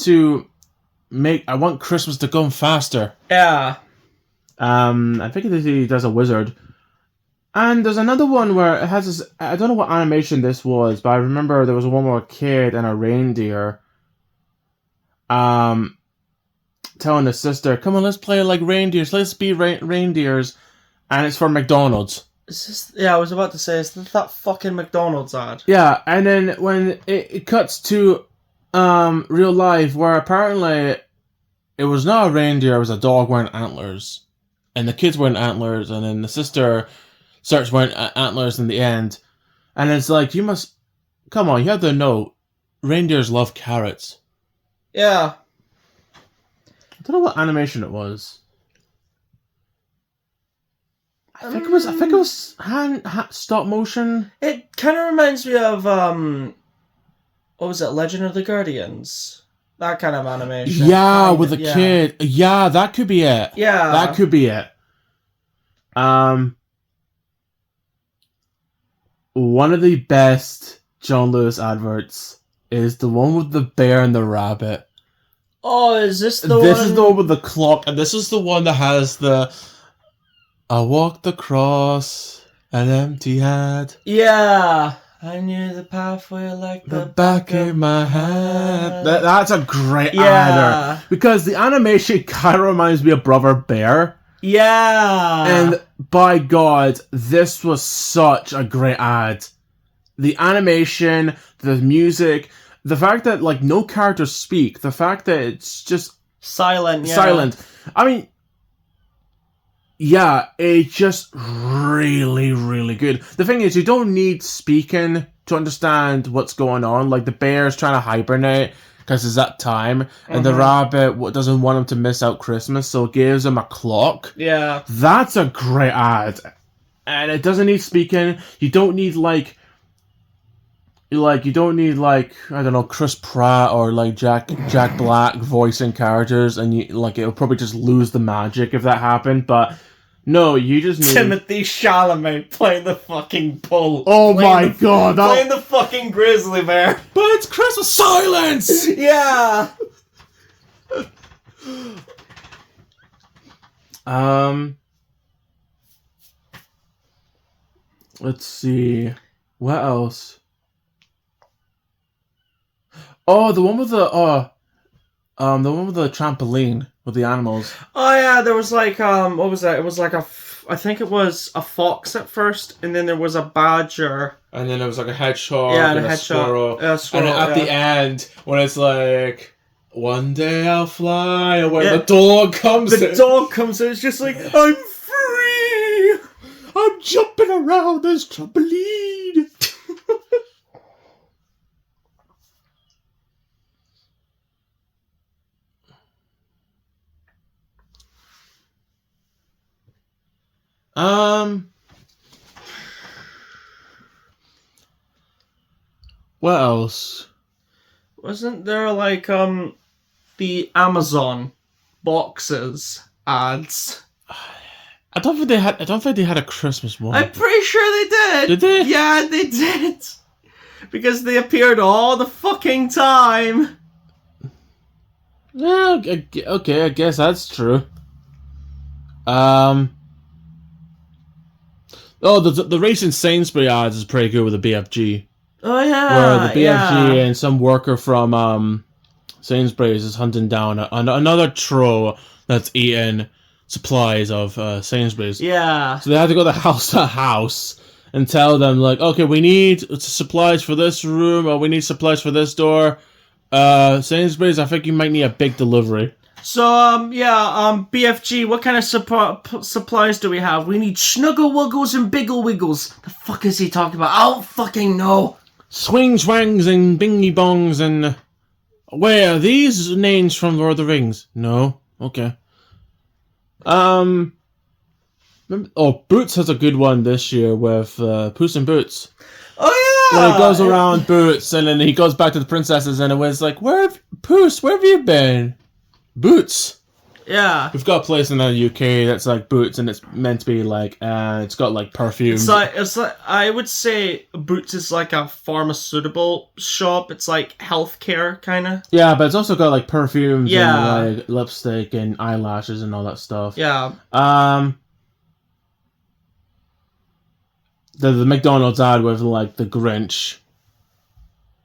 Speaker 1: Christmas to come faster."
Speaker 2: Yeah.
Speaker 1: I think he does a wizard. And there's another one where it has this, I don't know what animation this was, but I remember there was one where a kid and a reindeer telling his sister, "Come on, let's play like reindeers, let's be reindeers," and it's for McDonald's.
Speaker 2: I was about to say, is that fucking McDonald's ad?
Speaker 1: Yeah, and then when it cuts to real life, where apparently it was not a reindeer, it was a dog wearing antlers, and the kid's wearing antlers, and then the sister starts wearing antlers in the end, and it's like, you have to know, reindeers love carrots.
Speaker 2: Yeah.
Speaker 1: I don't know what animation it was. I think it was stop motion.
Speaker 2: It kind of reminds me of what was it, Legend of the Guardians? That kind of animation.
Speaker 1: Yeah, with a kid. Yeah, that could be it.
Speaker 2: Yeah,
Speaker 1: that could be it. One of the best John Lewis adverts is the one with the bear and the rabbit.
Speaker 2: Oh, is this the one?
Speaker 1: This is the one with the clock, and this is the one that has the "I walked across an empty hand.
Speaker 2: Yeah, I knew the pathway like the
Speaker 1: back of my hand." That's a great ad. Because the animation kind of reminds me of Brother Bear.
Speaker 2: Yeah.
Speaker 1: And by God, this was such a great ad. The animation, the music, the fact that like no characters speak, the fact that it's just
Speaker 2: silent.
Speaker 1: I mean, yeah, it's just really, really good. The thing is, you don't need speaking to understand what's going on. Like the bear's trying to hibernate because it's that time, and the rabbit doesn't want him to miss out Christmas, so it gives him a clock.
Speaker 2: Yeah.
Speaker 1: That's a great ad. And it doesn't need speaking. You don't need you don't need I don't know, Chris Pratt or like Jack Black voicing characters, and it'll probably just lose the magic if that happened, but no, you just need
Speaker 2: Timothy Chalamet playing the fucking bull.
Speaker 1: Oh my God,
Speaker 2: playing the fucking grizzly bear.
Speaker 1: But it's Christmas. Silence.
Speaker 2: Yeah.
Speaker 1: Let's see. What else? Oh, the one with the trampoline with the animals.
Speaker 2: Oh yeah, there was like what was that? It was like I think it was a fox at first, and then there was a badger,
Speaker 1: and then there was like a hedgehog,
Speaker 2: and
Speaker 1: a squirrel, and then at the end when it's like, one day I'll fly away, the dog comes in.
Speaker 2: It's just like, I'm free,
Speaker 1: I'm jumping around this trampoline. What else?
Speaker 2: Wasn't there like the Amazon boxes ads?
Speaker 1: I don't think they had a Christmas one.
Speaker 2: I'm pretty sure they did.
Speaker 1: Did they?
Speaker 2: Yeah, they did. Because they appeared all the fucking time.
Speaker 1: Yeah, okay, I guess that's true. Oh, the recent Sainsbury ads is pretty good with the BFG.
Speaker 2: Oh yeah,
Speaker 1: where the BFG and some worker from Sainsbury's is hunting down another troll that's eating supplies of Sainsbury's.
Speaker 2: Yeah.
Speaker 1: So they had to go house to house and tell them like, okay, we need supplies for this room, or we need supplies for this door. Sainsbury's, I think you might need a big delivery.
Speaker 2: So, BFG, what kind of supplies do we have? We need Snuggle Wuggles and Biggle Wiggles. The fuck is he talking about? I don't fucking know.
Speaker 1: Swing Swangs and Bingy Bongs and... Where are these names from Lord of the Rings? No? Okay. Boots has a good one this year with Puss in Boots.
Speaker 2: Oh yeah!
Speaker 1: When he goes around Boots and then he goes back to the princesses and it was like, Puss, where have you been? Boots.
Speaker 2: Yeah.
Speaker 1: We've got a place in the UK that's like Boots, and it's meant to be like, it's got like perfume.
Speaker 2: It's like I would say Boots is like a pharmaceutical shop. It's like healthcare kind of.
Speaker 1: Yeah, but it's also got like perfumes and like lipstick and eyelashes and all that stuff.
Speaker 2: Yeah.
Speaker 1: The McDonald's ad with like the Grinch.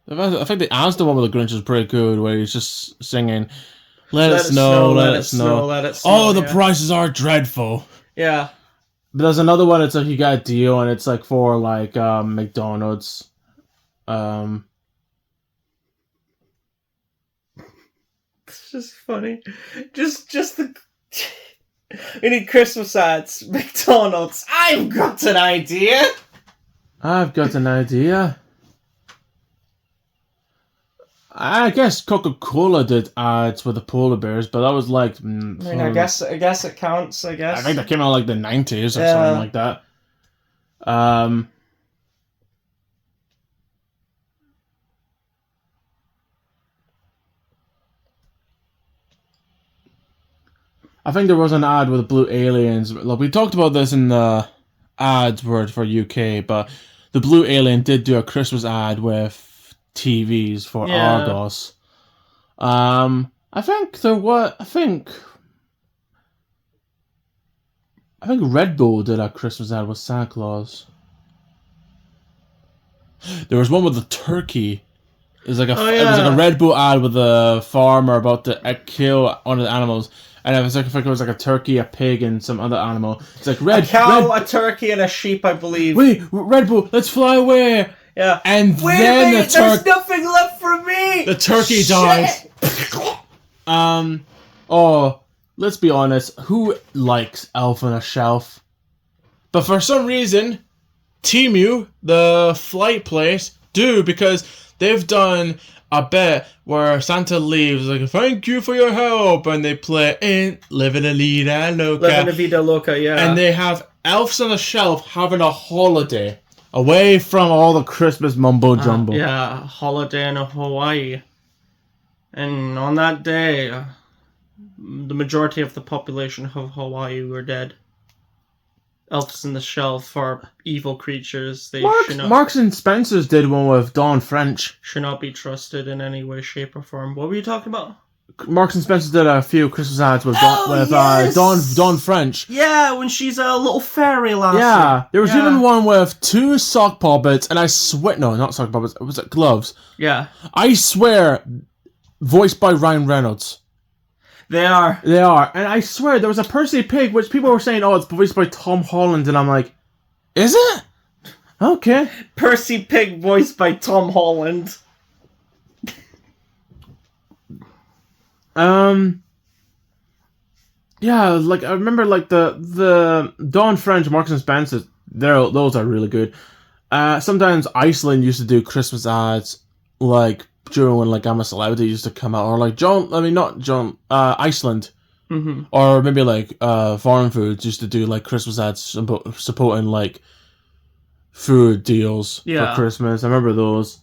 Speaker 1: I think the Asda one with the Grinch is pretty good, where he's just singing. Let it snow, let it snow. Oh, the prices are dreadful.
Speaker 2: Yeah.
Speaker 1: But there's another one, it's like you got a deal, and it's like for like McDonald's.
Speaker 2: It's just funny. Just the... We need Christmas ads. McDonald's. I've got an idea.
Speaker 1: I guess Coca-Cola did ads with the polar bears, but that was like...
Speaker 2: I guess it counts, I guess.
Speaker 1: I think that came out like the 90s or something like that. I think there was an ad with the Blue Aliens. Look, we talked about this in the ads word for UK, but the Blue Alien did do a Christmas ad with TVs for Argos. I think Red Bull did a Christmas ad with Santa Claus. There was one with the turkey. It was like it was like a Red Bull ad with a farmer about to kill one of the animals. And it was like, I think it was like a turkey, a pig, and some other animal. It's like
Speaker 2: a cow, a turkey, and a sheep, I believe.
Speaker 1: Wait, Red Bull, let's fly away.
Speaker 2: Yeah.
Speaker 1: And
Speaker 2: wait
Speaker 1: then
Speaker 2: a minute, there's nothing left for me.
Speaker 1: The turkey dies. Let's be honest. Who likes Elf on a Shelf? But for some reason, Temu, the flight place, do, because they've done a bit where Santa leaves like, thank you for your help, and they play in Living La Vida Loca.
Speaker 2: Living La Vida Loca, yeah.
Speaker 1: And they have Elves on a Shelf having a holiday away from all the Christmas mumbo jumbo.
Speaker 2: Yeah, a holiday in Hawaii. And on that day, the majority of the population of Hawaii were dead. Elves on the Shelf are evil creatures. They
Speaker 1: Marks and Spencer's did one with Dawn French.
Speaker 2: Should not be trusted in any way, shape, or form. What were you talking about?
Speaker 1: Marks and Spencer did a few Christmas ads with Dawn French.
Speaker 2: Yeah, when she's a little fairy lassie.
Speaker 1: Yeah, there was even one with 2 sock puppets, and I swear, no, not sock puppets, was it gloves?
Speaker 2: Yeah.
Speaker 1: I swear, voiced by Ryan Reynolds.
Speaker 2: They are.
Speaker 1: And I swear, there was a Percy Pig, which people were saying, oh, it's voiced by Tom Holland, and I'm like, is it? Okay.
Speaker 2: Percy Pig voiced by Tom Holland.
Speaker 1: Yeah, like I remember, like the Dawn French, Marks and Spencer. Those are really good. Sometimes Iceland used to do Christmas ads, like during when like I'm a Celebrity used to come out, or like Iceland, or maybe like Foreign Foods used to do like Christmas ads supporting like food deals for Christmas. I remember those.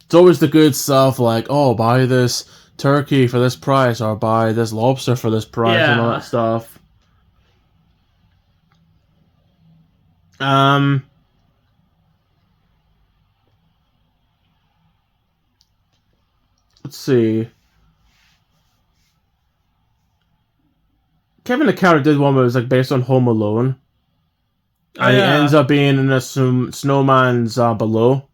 Speaker 1: It's always the good stuff, like, oh, buy this turkey for this price, or buy this lobster for this price, and all that stuff. Let's see. Kevin the Carrot did one that was like based on Home Alone. And he ends up being in a snowman's below.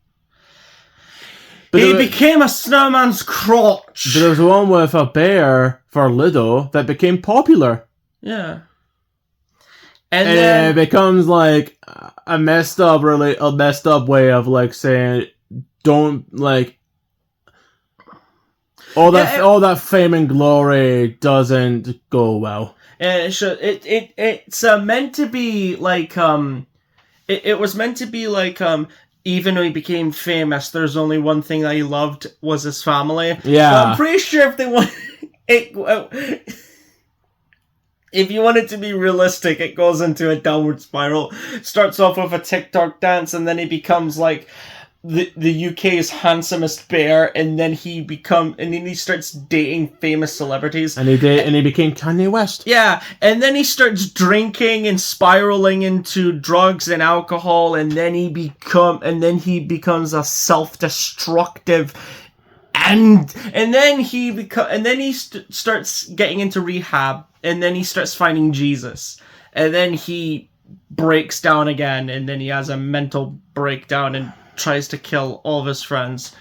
Speaker 1: But
Speaker 2: he became a snowman's crotch.
Speaker 1: But there was one with a bear for Lido that became popular.
Speaker 2: Yeah.
Speaker 1: And then it becomes like a messed up way of like saying, don't like all that fame and glory doesn't go well.
Speaker 2: And it's meant to be like it was meant to be like even though he became famous, there's only one thing that he loved was his family.
Speaker 1: Yeah,
Speaker 2: but I'm pretty sure if they want it. If you want it to be realistic, it goes into a downward spiral. Starts off with a TikTok dance, and then he becomes like the UK's handsomest bear, and then he starts dating famous celebrities.
Speaker 1: And he became Kanye West.
Speaker 2: Yeah, and then he starts drinking and spiraling into drugs and alcohol, and then he becomes a self-destructive. And then he starts getting into rehab, and then he starts finding Jesus, and then he breaks down again, and then he has a mental breakdown and tries to kill all of his friends.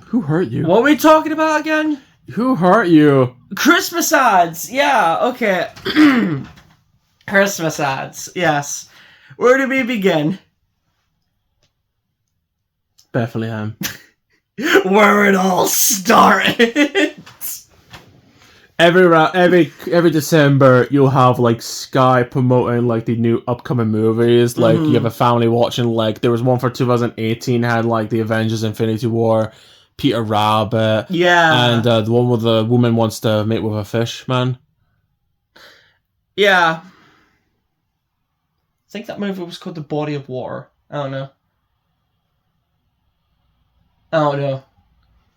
Speaker 1: Who hurt you?
Speaker 2: What are we talking about again?
Speaker 1: Who hurt you?
Speaker 2: Christmas ads. Yeah. Okay. Christmas ads. Yes. Where do we begin?
Speaker 1: Bethlehem.
Speaker 2: Where it all started.
Speaker 1: Every December, you'll have like Sky promoting like the new upcoming movies. Like you have a family watching. Like there was one for 2018 had like the Avengers: Infinity War, Peter Rabbit, and the one where the woman wants to mate with a fish man.
Speaker 2: Yeah, I think that movie was called The Body of Water. I don't know.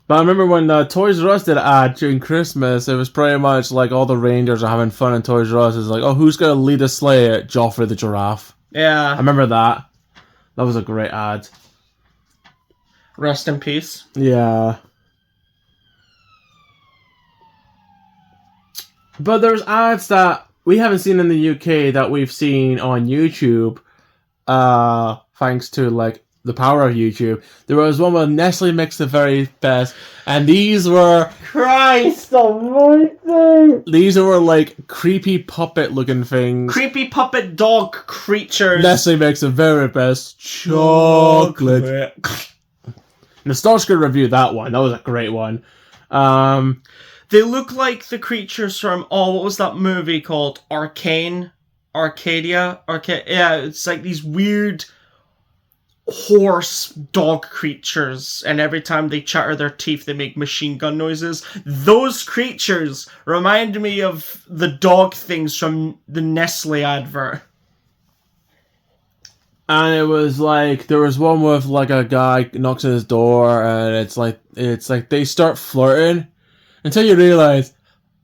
Speaker 1: But I remember when Toys R Us did an ad during Christmas, it was pretty much like all the reindeers are having fun in Toys R Us. It's like, oh, who's going to lead a sleigh? Joffrey the giraffe.
Speaker 2: Yeah.
Speaker 1: I remember that. That was a great ad.
Speaker 2: Rest in peace.
Speaker 1: Yeah. But there's ads that we haven't seen in the UK that we've seen on YouTube, thanks to like the power of YouTube. There was one where Nestle makes the very best, and these were
Speaker 2: Christ almighty.
Speaker 1: These were like creepy puppet looking things.
Speaker 2: Creepy puppet dog creatures.
Speaker 1: Nestle makes the very best chocolate. Nostalgia reviewed that one. That was a great one.
Speaker 2: They look like the creatures from what was that movie called? Arcadia. Yeah, it's like these weird horse dog creatures, and every time they chatter their teeth they make machine gun noises. Those creatures remind me of the dog things from the Nestle advert.
Speaker 1: And it was like there was one with like a guy knocks on his door, and it's like they start flirting until you realize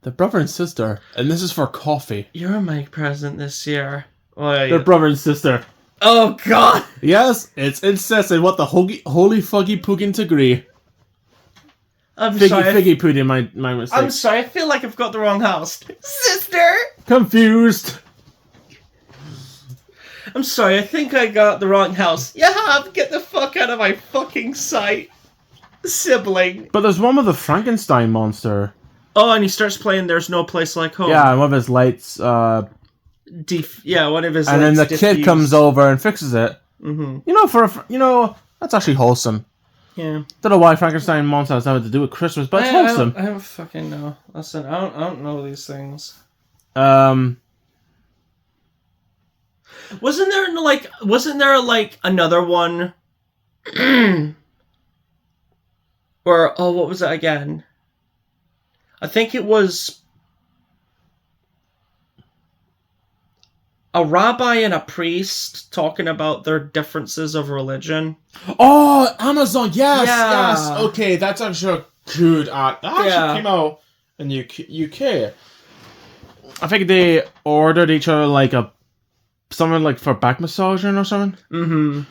Speaker 1: they're brother and sister, and this is for coffee.
Speaker 2: You're my present this year.
Speaker 1: They're brother and sister.
Speaker 2: Oh god!
Speaker 1: Yes, it's incest and what the holy fuggy pugin to agree. Figgy pudding, my mistake.
Speaker 2: I'm sorry, I feel like I've got the wrong house. Sister!
Speaker 1: Confused.
Speaker 2: I'm sorry, I think I got the wrong house. You have? Get the fuck out of my fucking sight. Sibling.
Speaker 1: But there's one with the Frankenstein monster.
Speaker 2: Oh, and he starts playing There's No Place Like Home.
Speaker 1: Yeah, and one of his lights,
Speaker 2: one of his
Speaker 1: and then the
Speaker 2: diffused.
Speaker 1: kid comes over and fixes it.
Speaker 2: Mm-hmm.
Speaker 1: That's actually wholesome.
Speaker 2: Yeah.
Speaker 1: Don't know why Frankenstein monster has nothing to do with Christmas, but it's wholesome.
Speaker 2: I don't fucking know. Listen, I don't know these things. Wasn't there another one where, what was it again? I think it was a rabbi and a priest talking about their differences of religion.
Speaker 1: Oh, Amazon, yes. Okay, that's actually a good art. That actually came out in the UK. I think they ordered each other something like for back massaging or something.
Speaker 2: Mm-hmm.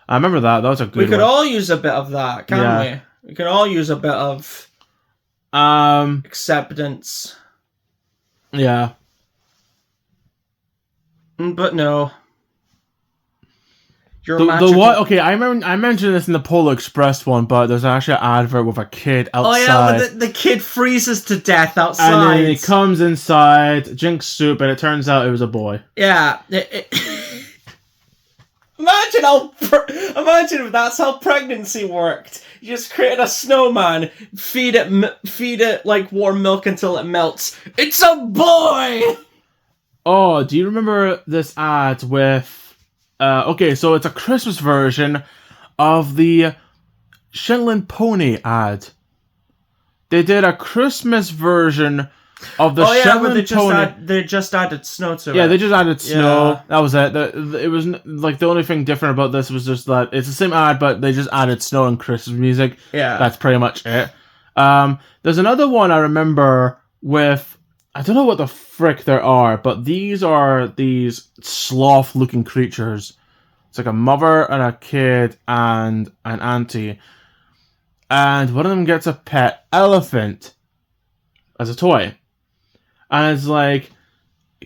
Speaker 1: I remember that. That was a good one.
Speaker 2: We could all use a bit of that, can't we? We could all use a bit of acceptance.
Speaker 1: Yeah.
Speaker 2: But no.
Speaker 1: Okay, I mentioned this in the Polar Express one, but there's actually an advert with a kid outside.
Speaker 2: Oh yeah, the kid freezes to death outside.
Speaker 1: And then he comes inside, drinks soup, and it turns out it was a boy.
Speaker 2: Yeah. Imagine if that's how pregnancy worked. You just created a snowman, feed it like warm milk until it melts. It's a boy!
Speaker 1: Oh, do you remember this ad with... okay, so it's a Christmas version of the Shetland Pony ad. They did a Christmas version of the Shetland Pony.
Speaker 2: They just added snow to it.
Speaker 1: Yeah, they just added snow. Yeah. That was it. It was like the only thing different about this was just that it's the same ad, but they just added snow and Christmas music.
Speaker 2: Yeah.
Speaker 1: That's pretty much it. There's another one I remember with... I don't know what the frick there are, but these are these sloth-looking creatures. It's like a mother and a kid and an auntie. And one of them gets a pet elephant as a toy. And it's like,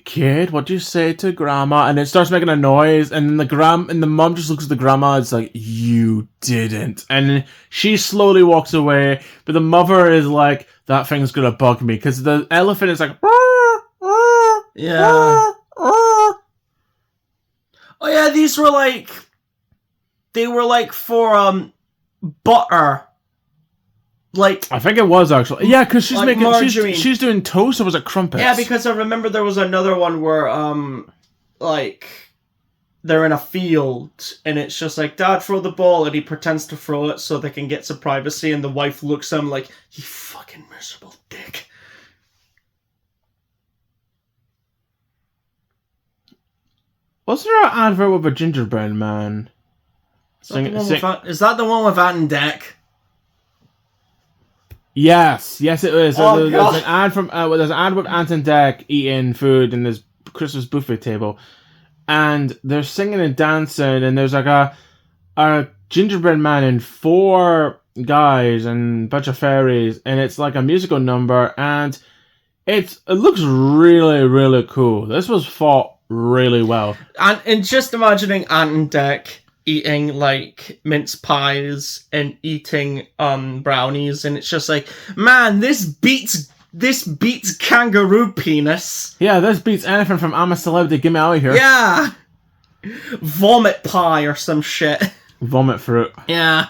Speaker 1: kid, what do you say to grandma? And it starts making a noise, and the mom just looks at the grandma. It's like, you didn't. And she slowly walks away, but the mother is like, that thing's gonna bug me, because the elephant is like,
Speaker 2: yeah. Oh yeah, these were for butter. Like,
Speaker 1: I think it was actually. Yeah, because she's
Speaker 2: like
Speaker 1: making she's doing toast, or was it crumpets?
Speaker 2: Yeah, because I remember there was another one where they're in a field and it's just like, Dad, throw the ball, and he pretends to throw it so they can get some privacy, and the wife looks at him like, you fucking miserable dick.
Speaker 1: Was there an advert with a gingerbread man?
Speaker 2: Is that the one with Ant and Dec?
Speaker 1: Yes, it is.
Speaker 2: Oh,
Speaker 1: there's an ad from there's an ad with Ant and Dec eating food in this Christmas buffet table, and they're singing and dancing, and there's like a gingerbread man and 4 guys and a bunch of fairies, and it's like a musical number, and it looks really, really cool. This was thought really well.
Speaker 2: And just imagining Ant and Dec eating like mince pies and eating brownies, and it's just like, man, this beats kangaroo penis.
Speaker 1: Yeah, this beats anything from I'm a Celebrity, get me out of here.
Speaker 2: Yeah. Vomit pie or some shit.
Speaker 1: Vomit fruit.
Speaker 2: Yeah.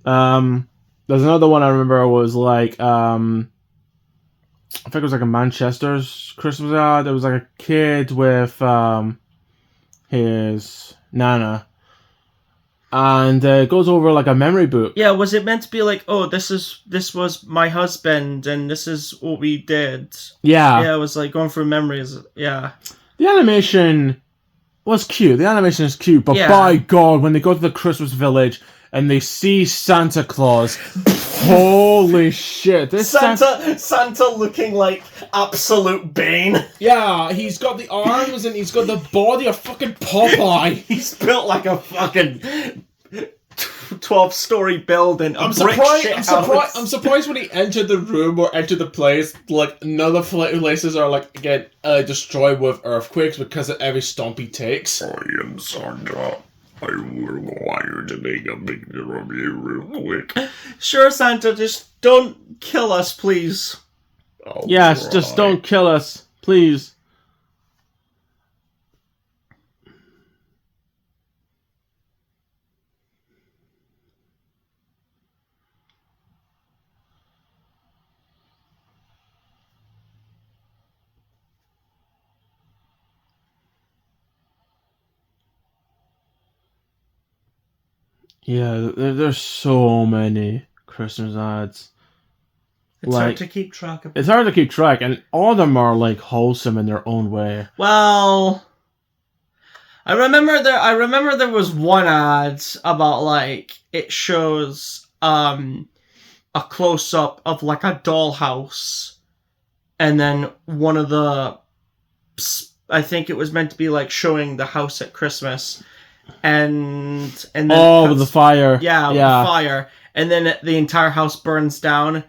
Speaker 1: There's another one I remember was like I think it was like a Manchester's Christmas ad. There was like a kid with his nana, and it goes over like a memory book.
Speaker 2: Yeah, was it meant to be like, oh, this was my husband and this is what we did? Yeah, it was like going through memories. Yeah,
Speaker 1: the animation was cute. The animation is cute, but by God, when they go to the Christmas village and they see Santa Claus, holy shit! This
Speaker 2: Santa looking like absolute Bane.
Speaker 1: Yeah, he's got the arms and he's got the body of fucking Popeye.
Speaker 2: He's built like a fucking 12-story building.
Speaker 1: I'm surprised when he entered the room or entered the place, like, none of the places are, like, get destroyed with earthquakes because of every stomp he takes.
Speaker 3: I am Santa. I will wire to make a picture of you real quick.
Speaker 2: Sure, Santa, just don't kill us, please.
Speaker 4: Yes, just don't kill us, please. Yeah, there's so many Christmas ads.
Speaker 2: It's hard to keep track of.
Speaker 4: It's hard to keep track, and all of them are like wholesome in their own way.
Speaker 2: Well, I remember there was one ad about like it shows a close up of like a dollhouse, and then one of the, I think it was meant to be like showing the house at Christmas. And then
Speaker 4: with the fire.
Speaker 2: Yeah, with the fire. And then the entire house burns down.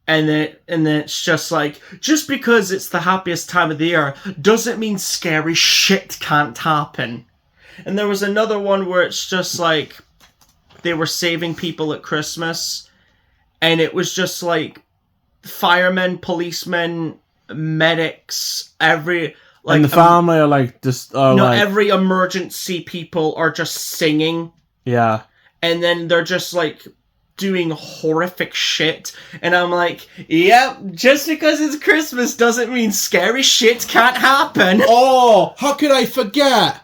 Speaker 2: And then it's just like, just because it's the happiest time of the year doesn't mean scary shit can't happen. And there was another one where it's just like they were saving people at Christmas, and it was just like firemen, policemen, medics,
Speaker 4: and the family are like just
Speaker 2: every emergency people are just singing.
Speaker 4: Yeah.
Speaker 2: And then they're just like doing horrific shit. And I'm like, yep, just because it's Christmas doesn't mean scary shit can't happen.
Speaker 1: Oh, how could I forget?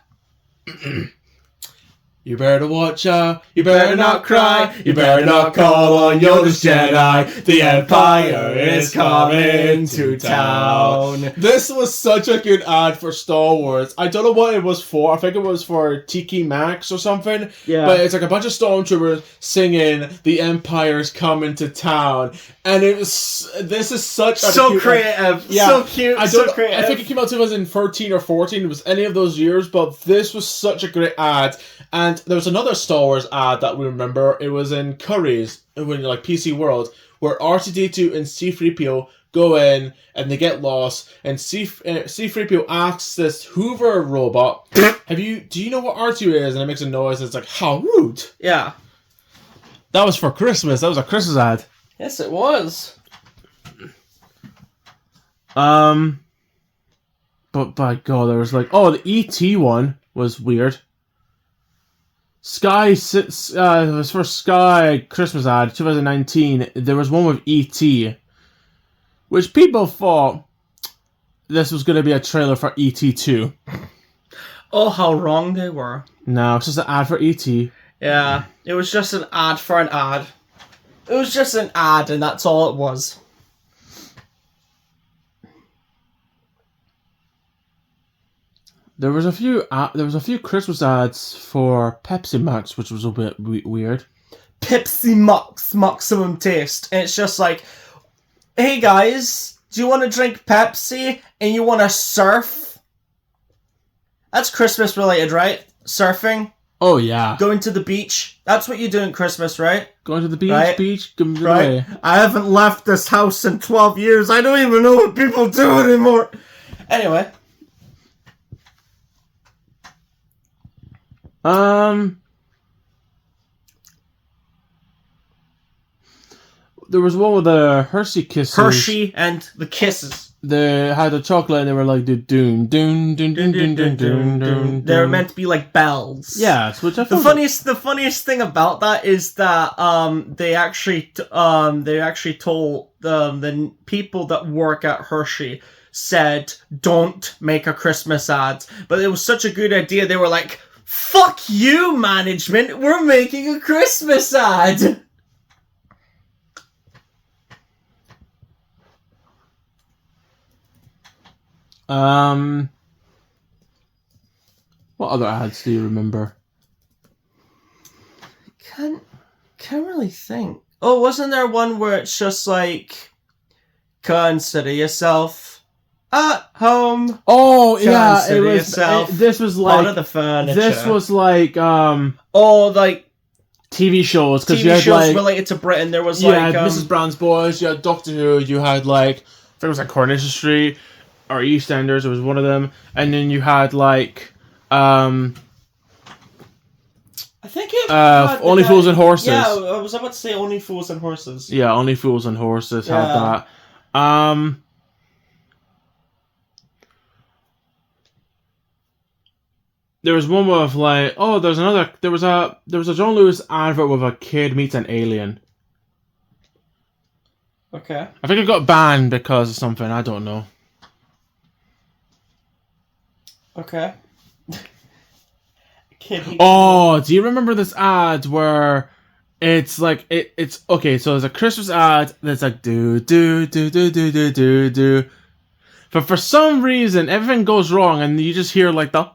Speaker 1: You better watch out, you better not cry, you better not call on Yoda's Jedi, the Empire is coming to town. This was such a good ad for Star Wars. I don't know what it was for, I think it was for Tiki Max or something, but it's like a bunch of stormtroopers singing, the Empire is coming to town, and this is such
Speaker 2: so creative, so cute, so creative.
Speaker 1: I think it came out 2013 or 14, it was any of those years, but this was such a great ad. And there was another Star Wars ad that we remember. It was in Curry's, when like PC World, where R2-D2 and C-3PO go in and they get lost. And C-3PO asks this Hoover robot, do you know what R2 is? And it makes a noise. And it's like, how rude.
Speaker 2: Yeah.
Speaker 4: That was for Christmas. That was a Christmas ad.
Speaker 2: Yes, it was.
Speaker 4: But by God, there was like, the E.T. one was weird. It was for Sky Christmas ad 2019. There was one with E.T., which people thought this was going to be a trailer for E.T. 2.
Speaker 2: Oh, how wrong they were.
Speaker 4: No, it's just an ad for E.T.
Speaker 2: Yeah, it was just an ad for an ad. It was just an ad, and that's all it was.
Speaker 4: There was a few Christmas ads for Pepsi Max, which was a bit weird.
Speaker 2: Pepsi Max, maximum taste. And it's just like, hey guys, do you want to drink Pepsi and you want to surf? That's Christmas related, right? Surfing?
Speaker 4: Oh, yeah.
Speaker 2: Going to the beach. That's what you do in Christmas, right?
Speaker 4: Going to the beach,
Speaker 2: right?
Speaker 4: Right?
Speaker 2: I haven't left this house in 12 years. I don't even know what people do anymore. Anyway.
Speaker 4: There was one with the Hershey Kisses.
Speaker 2: Hershey and the Kisses.
Speaker 4: They had the chocolate and they were like, doon, doon, doon, doon, doon, doon, doon.
Speaker 2: They're meant to be like bells.
Speaker 4: Yeah, which I
Speaker 2: the funniest thing about that is that they actually told the people that work at Hershey said, don't make a Christmas ad. But it was such a good idea, they were like, fuck you, management, we're making a Christmas ad.
Speaker 4: What other ads do you remember?
Speaker 2: Can't really think. Oh, wasn't there one where it's just like, consider yourself at home?
Speaker 4: Oh, yeah,
Speaker 2: consider yourself
Speaker 4: this was like
Speaker 2: part of the furniture.
Speaker 4: This was like TV shows, because
Speaker 2: TV
Speaker 4: you had
Speaker 2: shows
Speaker 4: like
Speaker 2: related to Britain. There was
Speaker 4: you had
Speaker 2: like
Speaker 4: Mrs. Brown's Boys, you had Doctor Who, you had like I think it was like Coronation Street or EastEnders. It was one of them, and then you had like
Speaker 2: I think it
Speaker 4: Only Fools and Horses.
Speaker 2: Yeah, I was about to say Only Fools and Horses.
Speaker 4: Yeah, Only Fools and Horses had that. There was one with like there was a John Lewis advert with a kid meets an alien.
Speaker 2: Okay.
Speaker 4: I think it got banned because of something, I don't know.
Speaker 2: Okay.
Speaker 4: Oh, do you remember this ad where it's like it's okay, so there's a Christmas ad that's like do do do do do do do do. But for some reason everything goes wrong and you just hear like the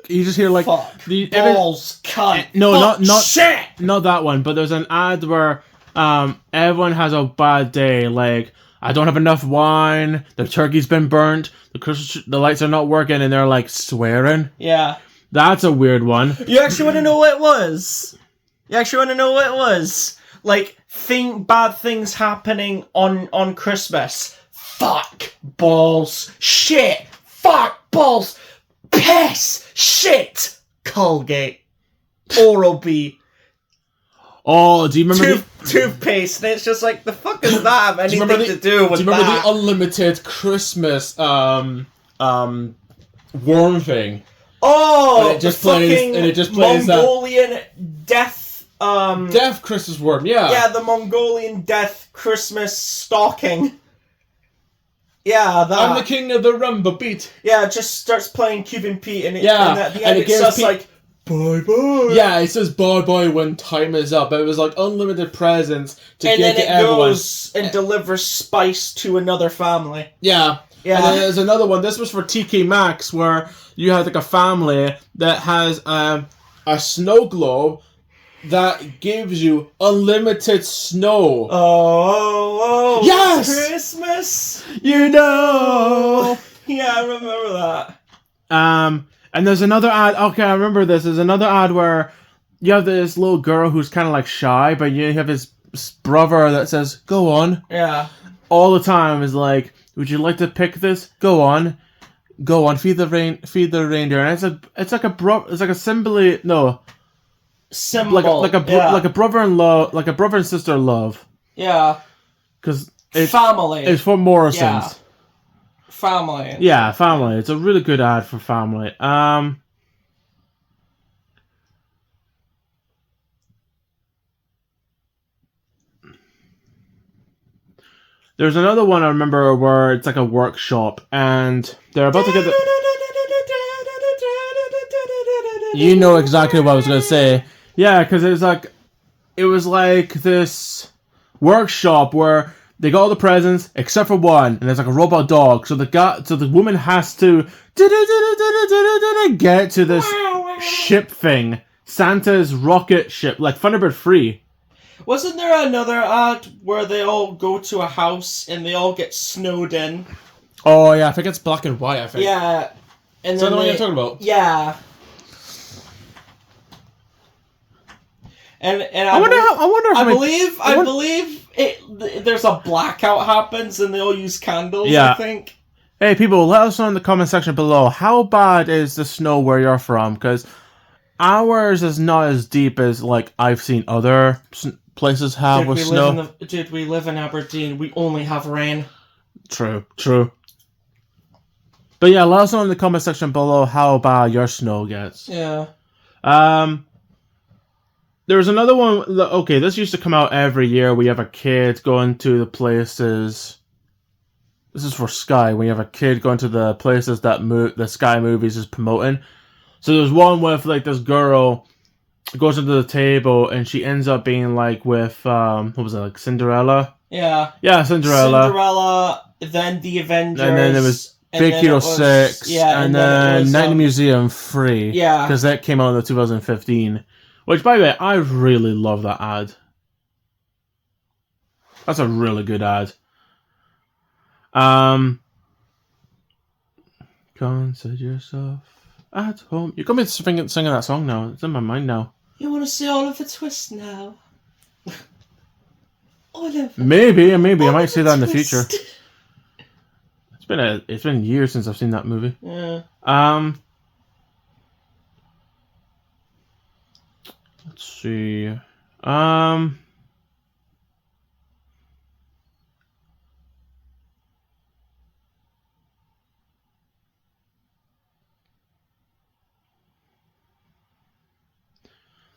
Speaker 4: you just hear like
Speaker 2: fuck,
Speaker 4: the
Speaker 2: balls, cunt.
Speaker 4: No,
Speaker 2: fuck,
Speaker 4: not
Speaker 2: shit.
Speaker 4: Not that one. But there's an ad where everyone has a bad day. Like I don't have enough wine. The turkey's been burnt. The lights are not working, and they're like swearing.
Speaker 2: Yeah,
Speaker 4: that's a weird one.
Speaker 2: You actually want to know what it was? Like bad things happening on Christmas. Fuck, balls, shit. Fuck, balls. Piss! Shit! Colgate. Oral-B.
Speaker 4: Oh, do you remember
Speaker 2: toothpaste? And it's just like, the fuck does that have anything to do with that?
Speaker 1: Do you remember the unlimited Christmas worm thing?
Speaker 2: Oh!
Speaker 1: And it just plays
Speaker 2: Mongolian death...
Speaker 1: death Christmas worm, yeah.
Speaker 2: Yeah, the Mongolian death Christmas stocking. Yeah, that.
Speaker 1: I'm the king of the rumba beat.
Speaker 2: Yeah, it just starts playing Cuban Pete, and at the end it
Speaker 1: says
Speaker 2: like, bye-bye.
Speaker 1: Yeah, it says bye-bye when time is up. It was like unlimited presents to give to everyone.
Speaker 2: And then it goes and delivers spice to another family.
Speaker 1: Yeah. And then there's another one. This was for TK Maxx, where you had like a family that has a snow globe that gives you unlimited snow.
Speaker 2: Oh,
Speaker 1: yes!
Speaker 2: Christmas,
Speaker 1: you know.
Speaker 2: Yeah, I remember that.
Speaker 4: And there's another ad. Okay, I remember this. There's another ad where you have this little girl who's kind of like shy, but you have his brother that says, "Go on."
Speaker 2: Yeah.
Speaker 4: All the time is like, "Would you like to pick this? Go on, go on. Feed the reindeer." And it's like a symbol, like a brother-in-law, like a brother and sister love.
Speaker 2: Yeah,
Speaker 4: because it's
Speaker 2: family.
Speaker 4: It's for Morrison's.
Speaker 2: Yeah. Family.
Speaker 4: Yeah, family. It's a really good ad for family. There's another one I remember where it's like a workshop and they're about to get the... You know exactly what I was going to say. Yeah, because it was like this workshop where they got all the presents except for one, and there's like a robot dog. So the woman has to get to this ship thing, Santa's rocket ship, like Thunderbird 3.
Speaker 2: Wasn't there another ad where they all go to a house and they all get snowed in?
Speaker 1: Oh yeah, I think it's black and white. I think.
Speaker 2: Yeah, and
Speaker 1: is that the one you're talking about?
Speaker 2: Yeah. And I believe there's a blackout happens and they all use candles.
Speaker 4: Yeah.
Speaker 2: I think.
Speaker 4: Hey people, let us know in the comment section below how bad is the snow where you're from, because ours is not as deep as like I've seen other places have with snow.
Speaker 2: Dude, we live in Aberdeen. We only have rain.
Speaker 4: True. But yeah, let us know in the comment section below how bad your snow gets.
Speaker 2: Yeah.
Speaker 4: There was another one. Okay, this used to come out every year. We have a kid going to the places. This is for Sky. When you have a kid going to the places that the Sky Movies is promoting. So there's one with like this girl goes into the table and she ends up being like with what was it, like Cinderella?
Speaker 2: Yeah.
Speaker 4: Yeah, Cinderella.
Speaker 2: Cinderella. Then the Avengers.
Speaker 4: And then it was Big Hero 6. Yeah, and then Night in the Museum 3.
Speaker 2: Yeah.
Speaker 4: Because that came out in 2015. Which, by the way, I really love that ad. That's a really good ad. Consider yourself at home. You got me singing that song now. It's in my mind now.
Speaker 2: You want to see Oliver Twist now? Oliver.
Speaker 4: Maybe. I might see that in the future. It's been years since I've seen that movie.
Speaker 2: Yeah.
Speaker 4: Let's see.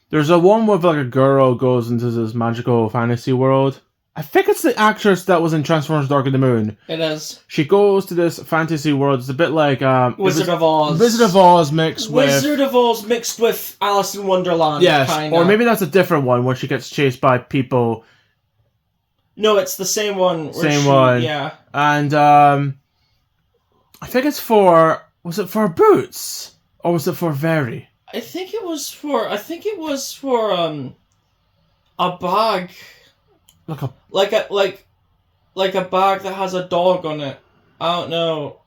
Speaker 4: There's a one with like a girl goes into this magical fantasy world. I think it's the actress that was in Transformers: Dark of the Moon.
Speaker 2: It is.
Speaker 4: She goes to this fantasy world. It's a bit like
Speaker 2: Wizard of Oz.
Speaker 4: Wizard of Oz mixed
Speaker 2: with Alice in Wonderland.
Speaker 4: Yes,
Speaker 2: kinda.
Speaker 4: or maybe that's a different one where she gets chased by people.
Speaker 2: No, it's the same one.
Speaker 4: Same one.
Speaker 2: Yeah.
Speaker 4: And I think it's for... Was it for Boots? Or was it for Very?
Speaker 2: I think it was for a bag. Like a bag that has a dog on it. I don't know.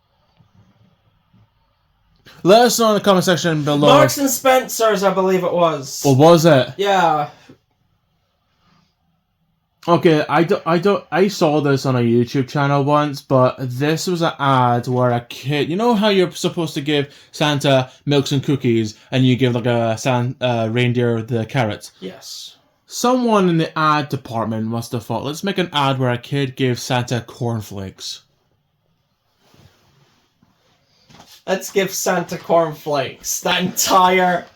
Speaker 4: Let us know in the comment section below.
Speaker 2: Marks and Spencer's, I believe it was.
Speaker 4: Or was it?
Speaker 2: Yeah.
Speaker 4: Okay, I saw this on a YouTube channel once, but this was an ad where a kid, you know how you're supposed to give Santa milks and cookies, and you give like a reindeer the carrots?
Speaker 2: Yes.
Speaker 4: Someone in the ad department must have thought, let's make an ad where a kid gives Santa cornflakes.
Speaker 2: Let's give Santa cornflakes. That entire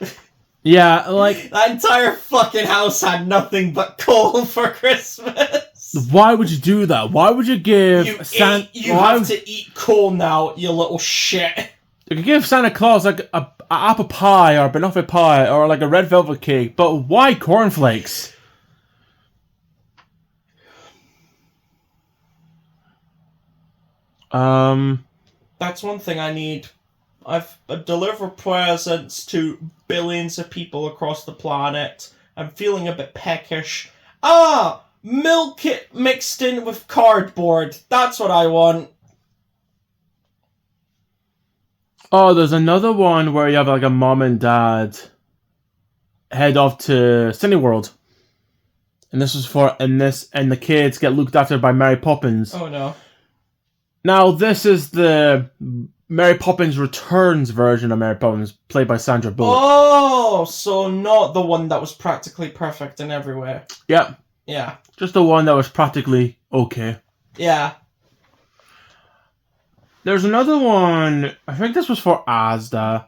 Speaker 2: fucking house had nothing but coal for Christmas.
Speaker 4: Why would you do that? Why would you give Santa...
Speaker 2: You have to eat coal now, you little shit.
Speaker 4: You could give Santa Claus like a apple pie or a banoffee pie or like a red velvet cake, but why cornflakes?
Speaker 2: That's one thing I need. I've delivered presents to billions of people across the planet. I'm feeling a bit peckish. Milk it mixed in with cardboard. That's what I want.
Speaker 4: Oh, there's another one where you have like a mom and dad head off to Cineworld. And this was and the kids get looked after by Mary Poppins.
Speaker 2: Oh no.
Speaker 4: Now this is the Mary Poppins Returns version of Mary Poppins, played by Sandra Bullock.
Speaker 2: Oh, so not the one that was practically perfect in every way.
Speaker 4: Yep.
Speaker 2: Yeah.
Speaker 4: Just the one that was practically okay.
Speaker 2: Yeah.
Speaker 4: There's another one, I think this was for Asda,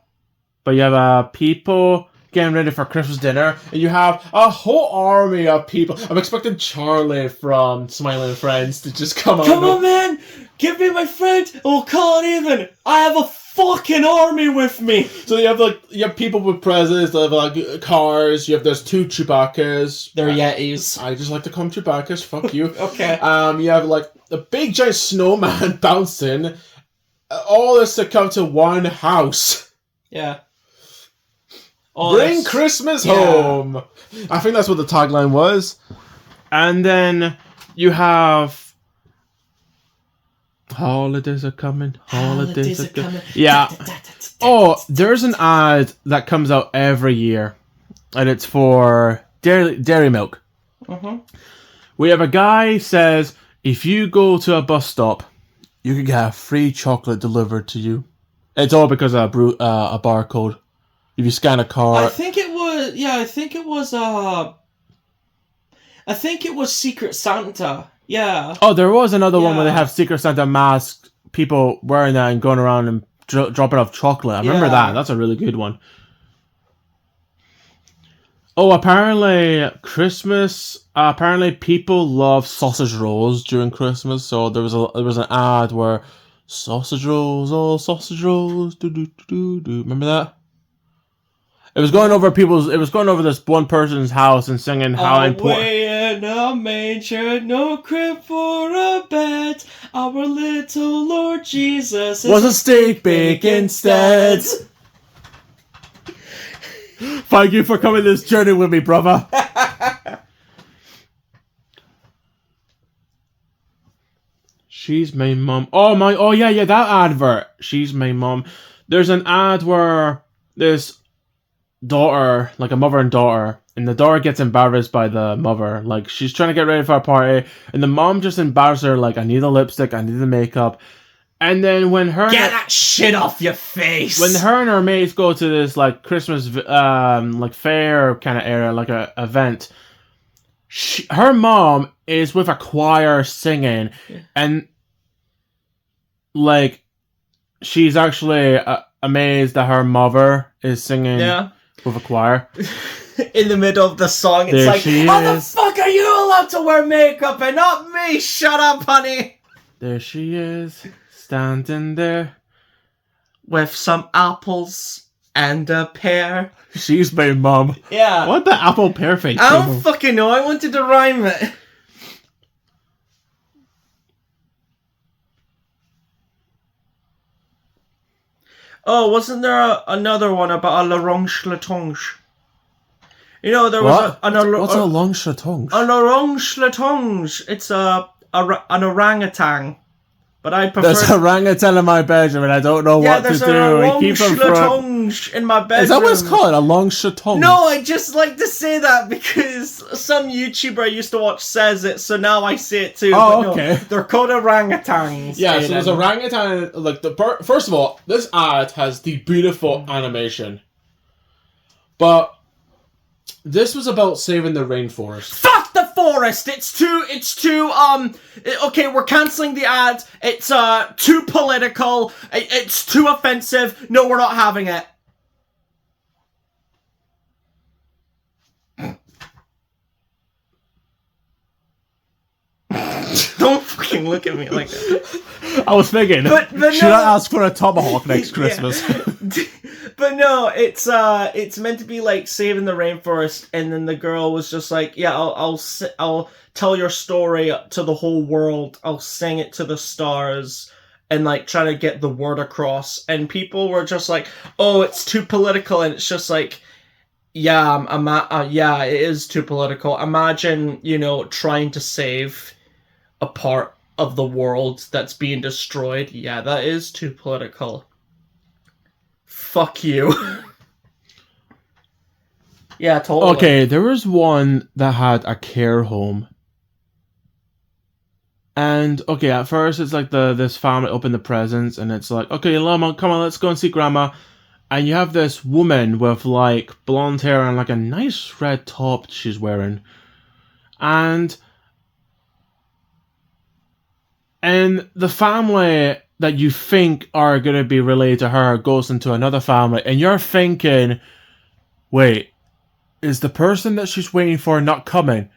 Speaker 4: but you have people getting ready for Christmas dinner, and you have a whole army of people. I'm expecting Charlie from Smiling Friends to just come on.
Speaker 2: Come on, man! Give me my friend, and we'll call it even! I have a fucking army with me!
Speaker 4: So you have people with presents, they have like cars, there's two Chewbacca's.
Speaker 2: They're Yetis.
Speaker 4: I just like to call them Chewbacca's, fuck you.
Speaker 2: Okay.
Speaker 4: You have like a big giant snowman bouncing. All this to come to one house.
Speaker 2: Yeah.
Speaker 4: Bring Christmas home. I think that's what the tagline was. And then you have holidays are coming. Holidays are coming. Yeah. Oh, there's an ad that comes out every year, and it's for dairy milk. We have a guy says, if you go to a bus stop, you can get a free chocolate delivered to you. It's all because of a barcode. If you scan a card...
Speaker 2: I think it was Secret Santa. Yeah.
Speaker 4: Oh, there was another one where they have Secret Santa masks, people wearing that and going around and dropping off chocolate. I remember that. That's a really good one. Oh, apparently people love sausage rolls during Christmas. So there was an ad where sausage rolls, do. Remember that? It was going over this one person's house and singing how important.
Speaker 2: Away in a manger, no crib for a bed. Our little Lord Jesus
Speaker 4: was a steak bake instead. Thank you for coming this journey with me, brother. She's my mum. Oh yeah, that advert. She's my mum. There's an ad where this daughter, like a mother and daughter, and the daughter gets embarrassed by the mother. Like, she's trying to get ready for a party, and the mom just embarrasses her, like, I need the lipstick, I need the makeup. And then when her...
Speaker 2: Get that shit off your face!
Speaker 4: When her and her mates go to this, like, Christmas, like, fair kind of area, like, a event, her mom is with a choir singing, and, like, she's actually amazed that her mother is singing with a choir.
Speaker 2: In the middle of the song, it's like, how the fuck are you allowed to wear makeup and not me? Shut up, honey!
Speaker 4: There she is, standing there.
Speaker 2: With some apples and a pear.
Speaker 4: She's my mom.
Speaker 2: Yeah.
Speaker 4: What the apple pear thing?
Speaker 2: I don't fucking know, I wanted to rhyme it. Oh, wasn't there another one about a l'orange latonge? You know, there was
Speaker 4: what's a long chatonge?
Speaker 2: An orange latonge. It's an orangutan. But I prefer...
Speaker 4: There's a orangutan in my bedroom and I don't know what to do.
Speaker 2: Yeah, there's a latonge in my bedroom.
Speaker 4: Is that what it's called? A long chatonge?
Speaker 2: No, I just like to say that because some YouTuber I used to watch says it, so now I say it too.
Speaker 4: Oh, okay.
Speaker 2: They're called orangutans.
Speaker 1: Yeah, so there's orangutan... Like, first of all, this ad has the beautiful animation. But... this was about saving the rainforest.
Speaker 2: Fuck the forest! It's too, okay, we're cancelling the ad. It's, too political. It's too offensive. No, we're not having it. Don't fucking look at me like that.
Speaker 4: I was thinking, should I ask for a tomahawk next Christmas?
Speaker 2: But no, it's meant to be like saving the rainforest, and then the girl was just like, yeah, I'll tell your story to the whole world. I'll sing it to the stars, and like try to get the word across. And people were just like, oh, it's too political, and it's just like, yeah, it is too political. Imagine, trying to save a part of the world that's being destroyed. Yeah, that is too political. Fuck you. Yeah, totally.
Speaker 4: Okay, there was one that had a care home. And, okay, at first it's like this family open the presents, and it's like, okay, Llama, come on, let's go and see Grandma. And you have this woman with, like, blonde hair and, like, a nice red top she's wearing. And the family that you think are going to be related to her goes into another family, and you're thinking, wait, is the person that she's waiting for not coming?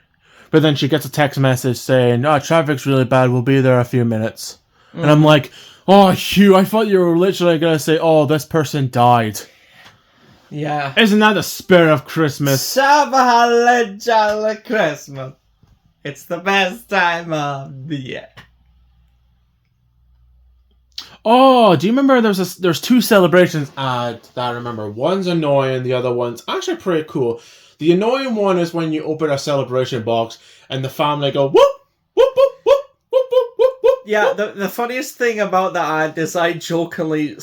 Speaker 4: But then she gets a text message saying, oh, traffic's really bad, we'll be there a few minutes. And I'm like, oh, Hugh, I thought you were literally going to say, oh, this person died.
Speaker 2: Yeah.
Speaker 4: Isn't that the spirit of Christmas?
Speaker 2: Jolly Christmas. It's the best time of the year.
Speaker 4: Oh, do you remember there's two celebrations that I remember. One's annoying, the other one's actually pretty cool. The annoying one is when you open a celebration box and the family go, whoop, whoop, whoop, whoop, whoop, whoop, whoop, whoop.
Speaker 2: Yeah, the funniest thing about the ad is I jokingly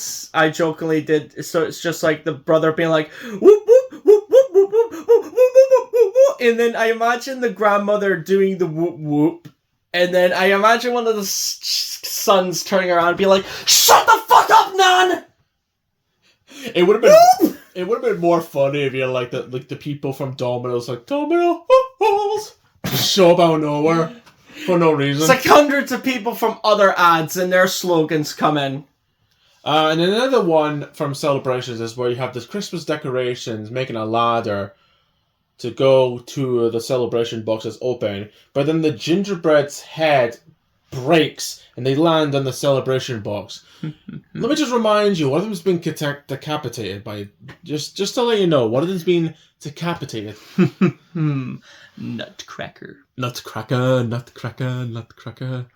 Speaker 2: did, so it's just like the brother being like, whoop, whoop, whoop, whoop, whoop, whoop, whoop, whoop, whoop, whoop, whoop, and then I imagine the grandmother doing the whoop, whoop. And then I imagine one of the sons turning around and be like, shut the fuck up, Nan!
Speaker 1: It would have been more funny if you had like the people from Domino's, like, Domino's just show up out of nowhere for no reason.
Speaker 2: It's like hundreds of people from other ads and their slogans come in.
Speaker 1: And another one from Celebrations is where you have this Christmas decorations making a ladder to go to the celebration boxes open, but then the gingerbread's head breaks and they land on the celebration box. Let me just remind you, one of them's been decapitated by... Just to let you know, one of them's been decapitated.
Speaker 2: Nutcracker.
Speaker 1: Nutcracker, nutcracker, nutcracker.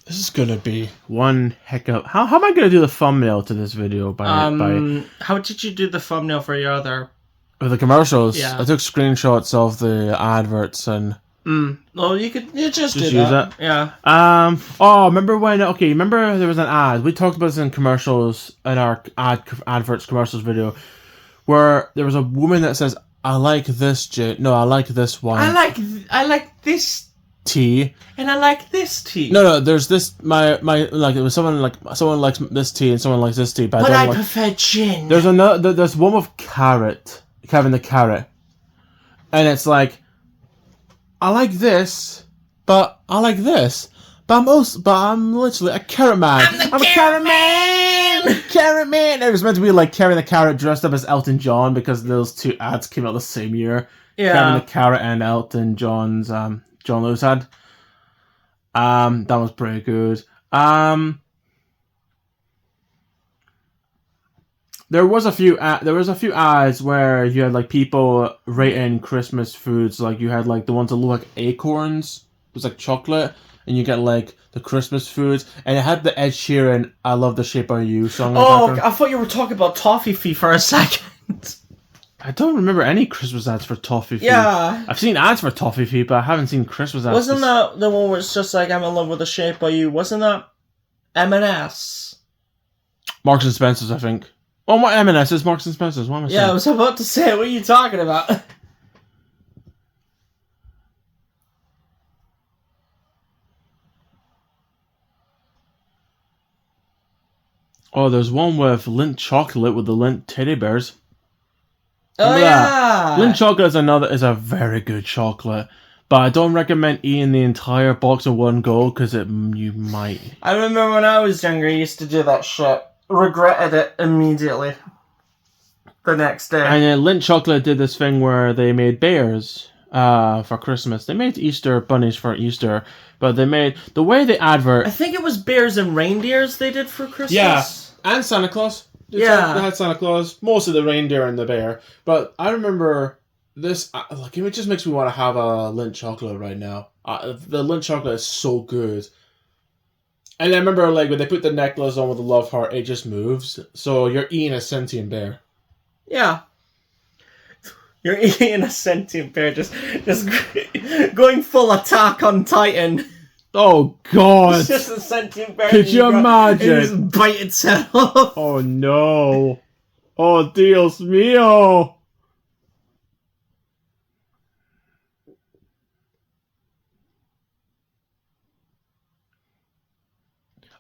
Speaker 1: This is gonna be
Speaker 4: one heck of... How am I gonna do the thumbnail to this video?
Speaker 2: How did you do the thumbnail for your other...
Speaker 4: With the commercials?
Speaker 2: Yeah.
Speaker 4: I took screenshots of the adverts and...
Speaker 2: Well, you just
Speaker 4: use
Speaker 2: that.
Speaker 4: It.
Speaker 2: Yeah.
Speaker 4: Remember when... Okay, remember there was an ad. We talked about this in commercials, in our adverts commercials video, where there was a woman that says, I like this I like this wine.
Speaker 2: I like this
Speaker 4: tea.
Speaker 2: And I like this tea.
Speaker 4: No, there's this, it was someone likes this tea and someone likes this tea, but
Speaker 2: I prefer gin.
Speaker 4: There's one with Kevin the Carrot. And it's like, I like this, but I like this. But I'm literally a carrot man.
Speaker 2: I'm a carrot man!
Speaker 4: Carrot man! It was meant to be like Kevin the Carrot dressed up as Elton John because those two ads came out the same year.
Speaker 2: Yeah.
Speaker 4: Kevin the Carrot and Elton John's John Lewis ad. That was pretty good. There was a few ads where you had like people rating Christmas foods. Like you had like the ones that look like acorns. It was like chocolate. And you get like the Christmas foods, and it had the Ed Sheeran "I Love the Shape of You" song.
Speaker 2: Oh, I thought you were talking about Toffee for a second.
Speaker 4: I don't remember any Christmas ads for Toffee.
Speaker 2: Yeah,
Speaker 4: I've seen ads for Toffee, but I haven't seen Christmas ads.
Speaker 2: Wasn't that the one where it's just like "I'm in love with the shape of you"? Wasn't that M&S?
Speaker 4: Marks and Spencers, I think. Oh, my M&S is Marks and Spencers. What am I saying?
Speaker 2: Yeah, I was about to say, what are you talking about?
Speaker 4: Oh, there's one with Lindt chocolate with the Lindt teddy bears.
Speaker 2: Remember
Speaker 4: that? Lindt chocolate is a very good chocolate, but I don't recommend eating the entire box in one go because you might.
Speaker 2: I remember when I was younger, I used to do that shit. Regretted it immediately. The next day.
Speaker 4: And then Lindt chocolate did this thing where they made bears for Christmas. They made Easter bunnies for Easter, but they made the way they advert.
Speaker 2: I think it was bears and reindeers they did for Christmas.
Speaker 1: Yeah, and Santa Claus. They had Santa Claus, most of the reindeer and the bear. But I remember this. It just makes me want to have a Lindt chocolate right now. The Lindt chocolate is so good. And I remember like when they put the necklace on with the love heart, it just moves. So you're eating a sentient bear.
Speaker 2: Yeah. You're eating a sentient bear, just going full Attack on Titan.
Speaker 4: Oh God!
Speaker 2: It's just a sentient bear.
Speaker 4: Could you imagine?
Speaker 2: It just bite itself off.
Speaker 4: Oh no! Oh Dios mío!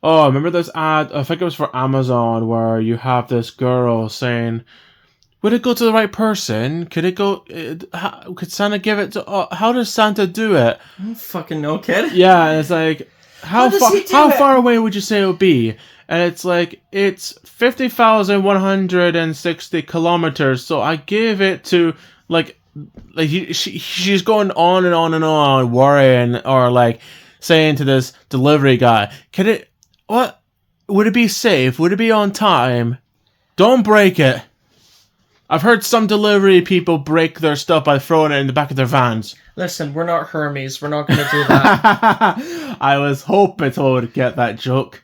Speaker 4: Oh, remember this ad? I think it was for Amazon where you have this girl saying, "Would it go to the right person? Could it go? Could Santa give it to? How does Santa do it?"
Speaker 2: I don't fucking know, kid.
Speaker 4: Yeah, and it's like, how far away would you say it would be? And it's like, it's 50,160 kilometers. So I give it to she's going on and on and on, worrying or like saying to this delivery guy, what would it be safe? Would it be on time? Don't break it. I've heard some delivery people break their stuff by throwing it in the back of their vans.
Speaker 2: Listen, we're not Hermes. We're not going to do that.
Speaker 4: I was hoping I would get that joke.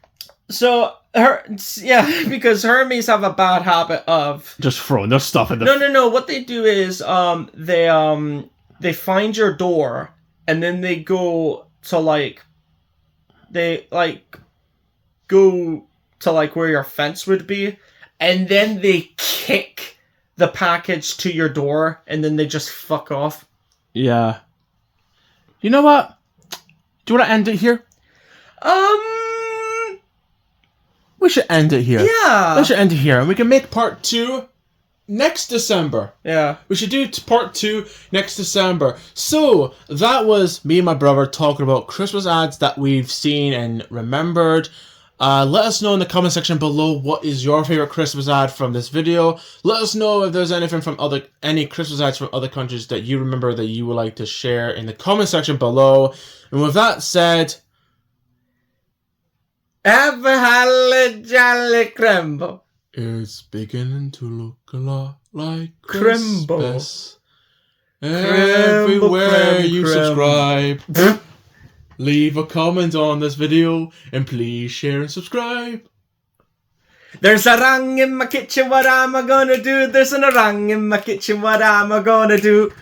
Speaker 2: So, because Hermes have a bad habit of
Speaker 4: just throwing their stuff in the...
Speaker 2: No. What they do is, they find your door, and then they go to, where your fence would be, and then they kick the package to your door, and then they just fuck off.
Speaker 4: Yeah. You know what? Do you want to end it here? We should end it here.
Speaker 2: Yeah.
Speaker 4: We should end it here, and we can make
Speaker 1: Part 2 next December.
Speaker 2: Yeah.
Speaker 1: We should do part 2 next December. So, that was me and my brother talking about Christmas ads that we've seen and remembered. Let us know in the comment section below what is your favorite Christmas ad from this video. Let us know if there's anything from any Christmas ads from other countries that you remember that you would like to share in the comment section below. And with that said,
Speaker 2: have a holly jolly Crimbo.
Speaker 1: It's beginning to look a lot like
Speaker 2: Crimbo.
Speaker 1: Christmas. Everywhere you subscribe. leave a comment on this video, and please share and subscribe.
Speaker 2: There's a rang in my kitchen, what am I gonna do? There's a rang in my kitchen, what am I gonna do?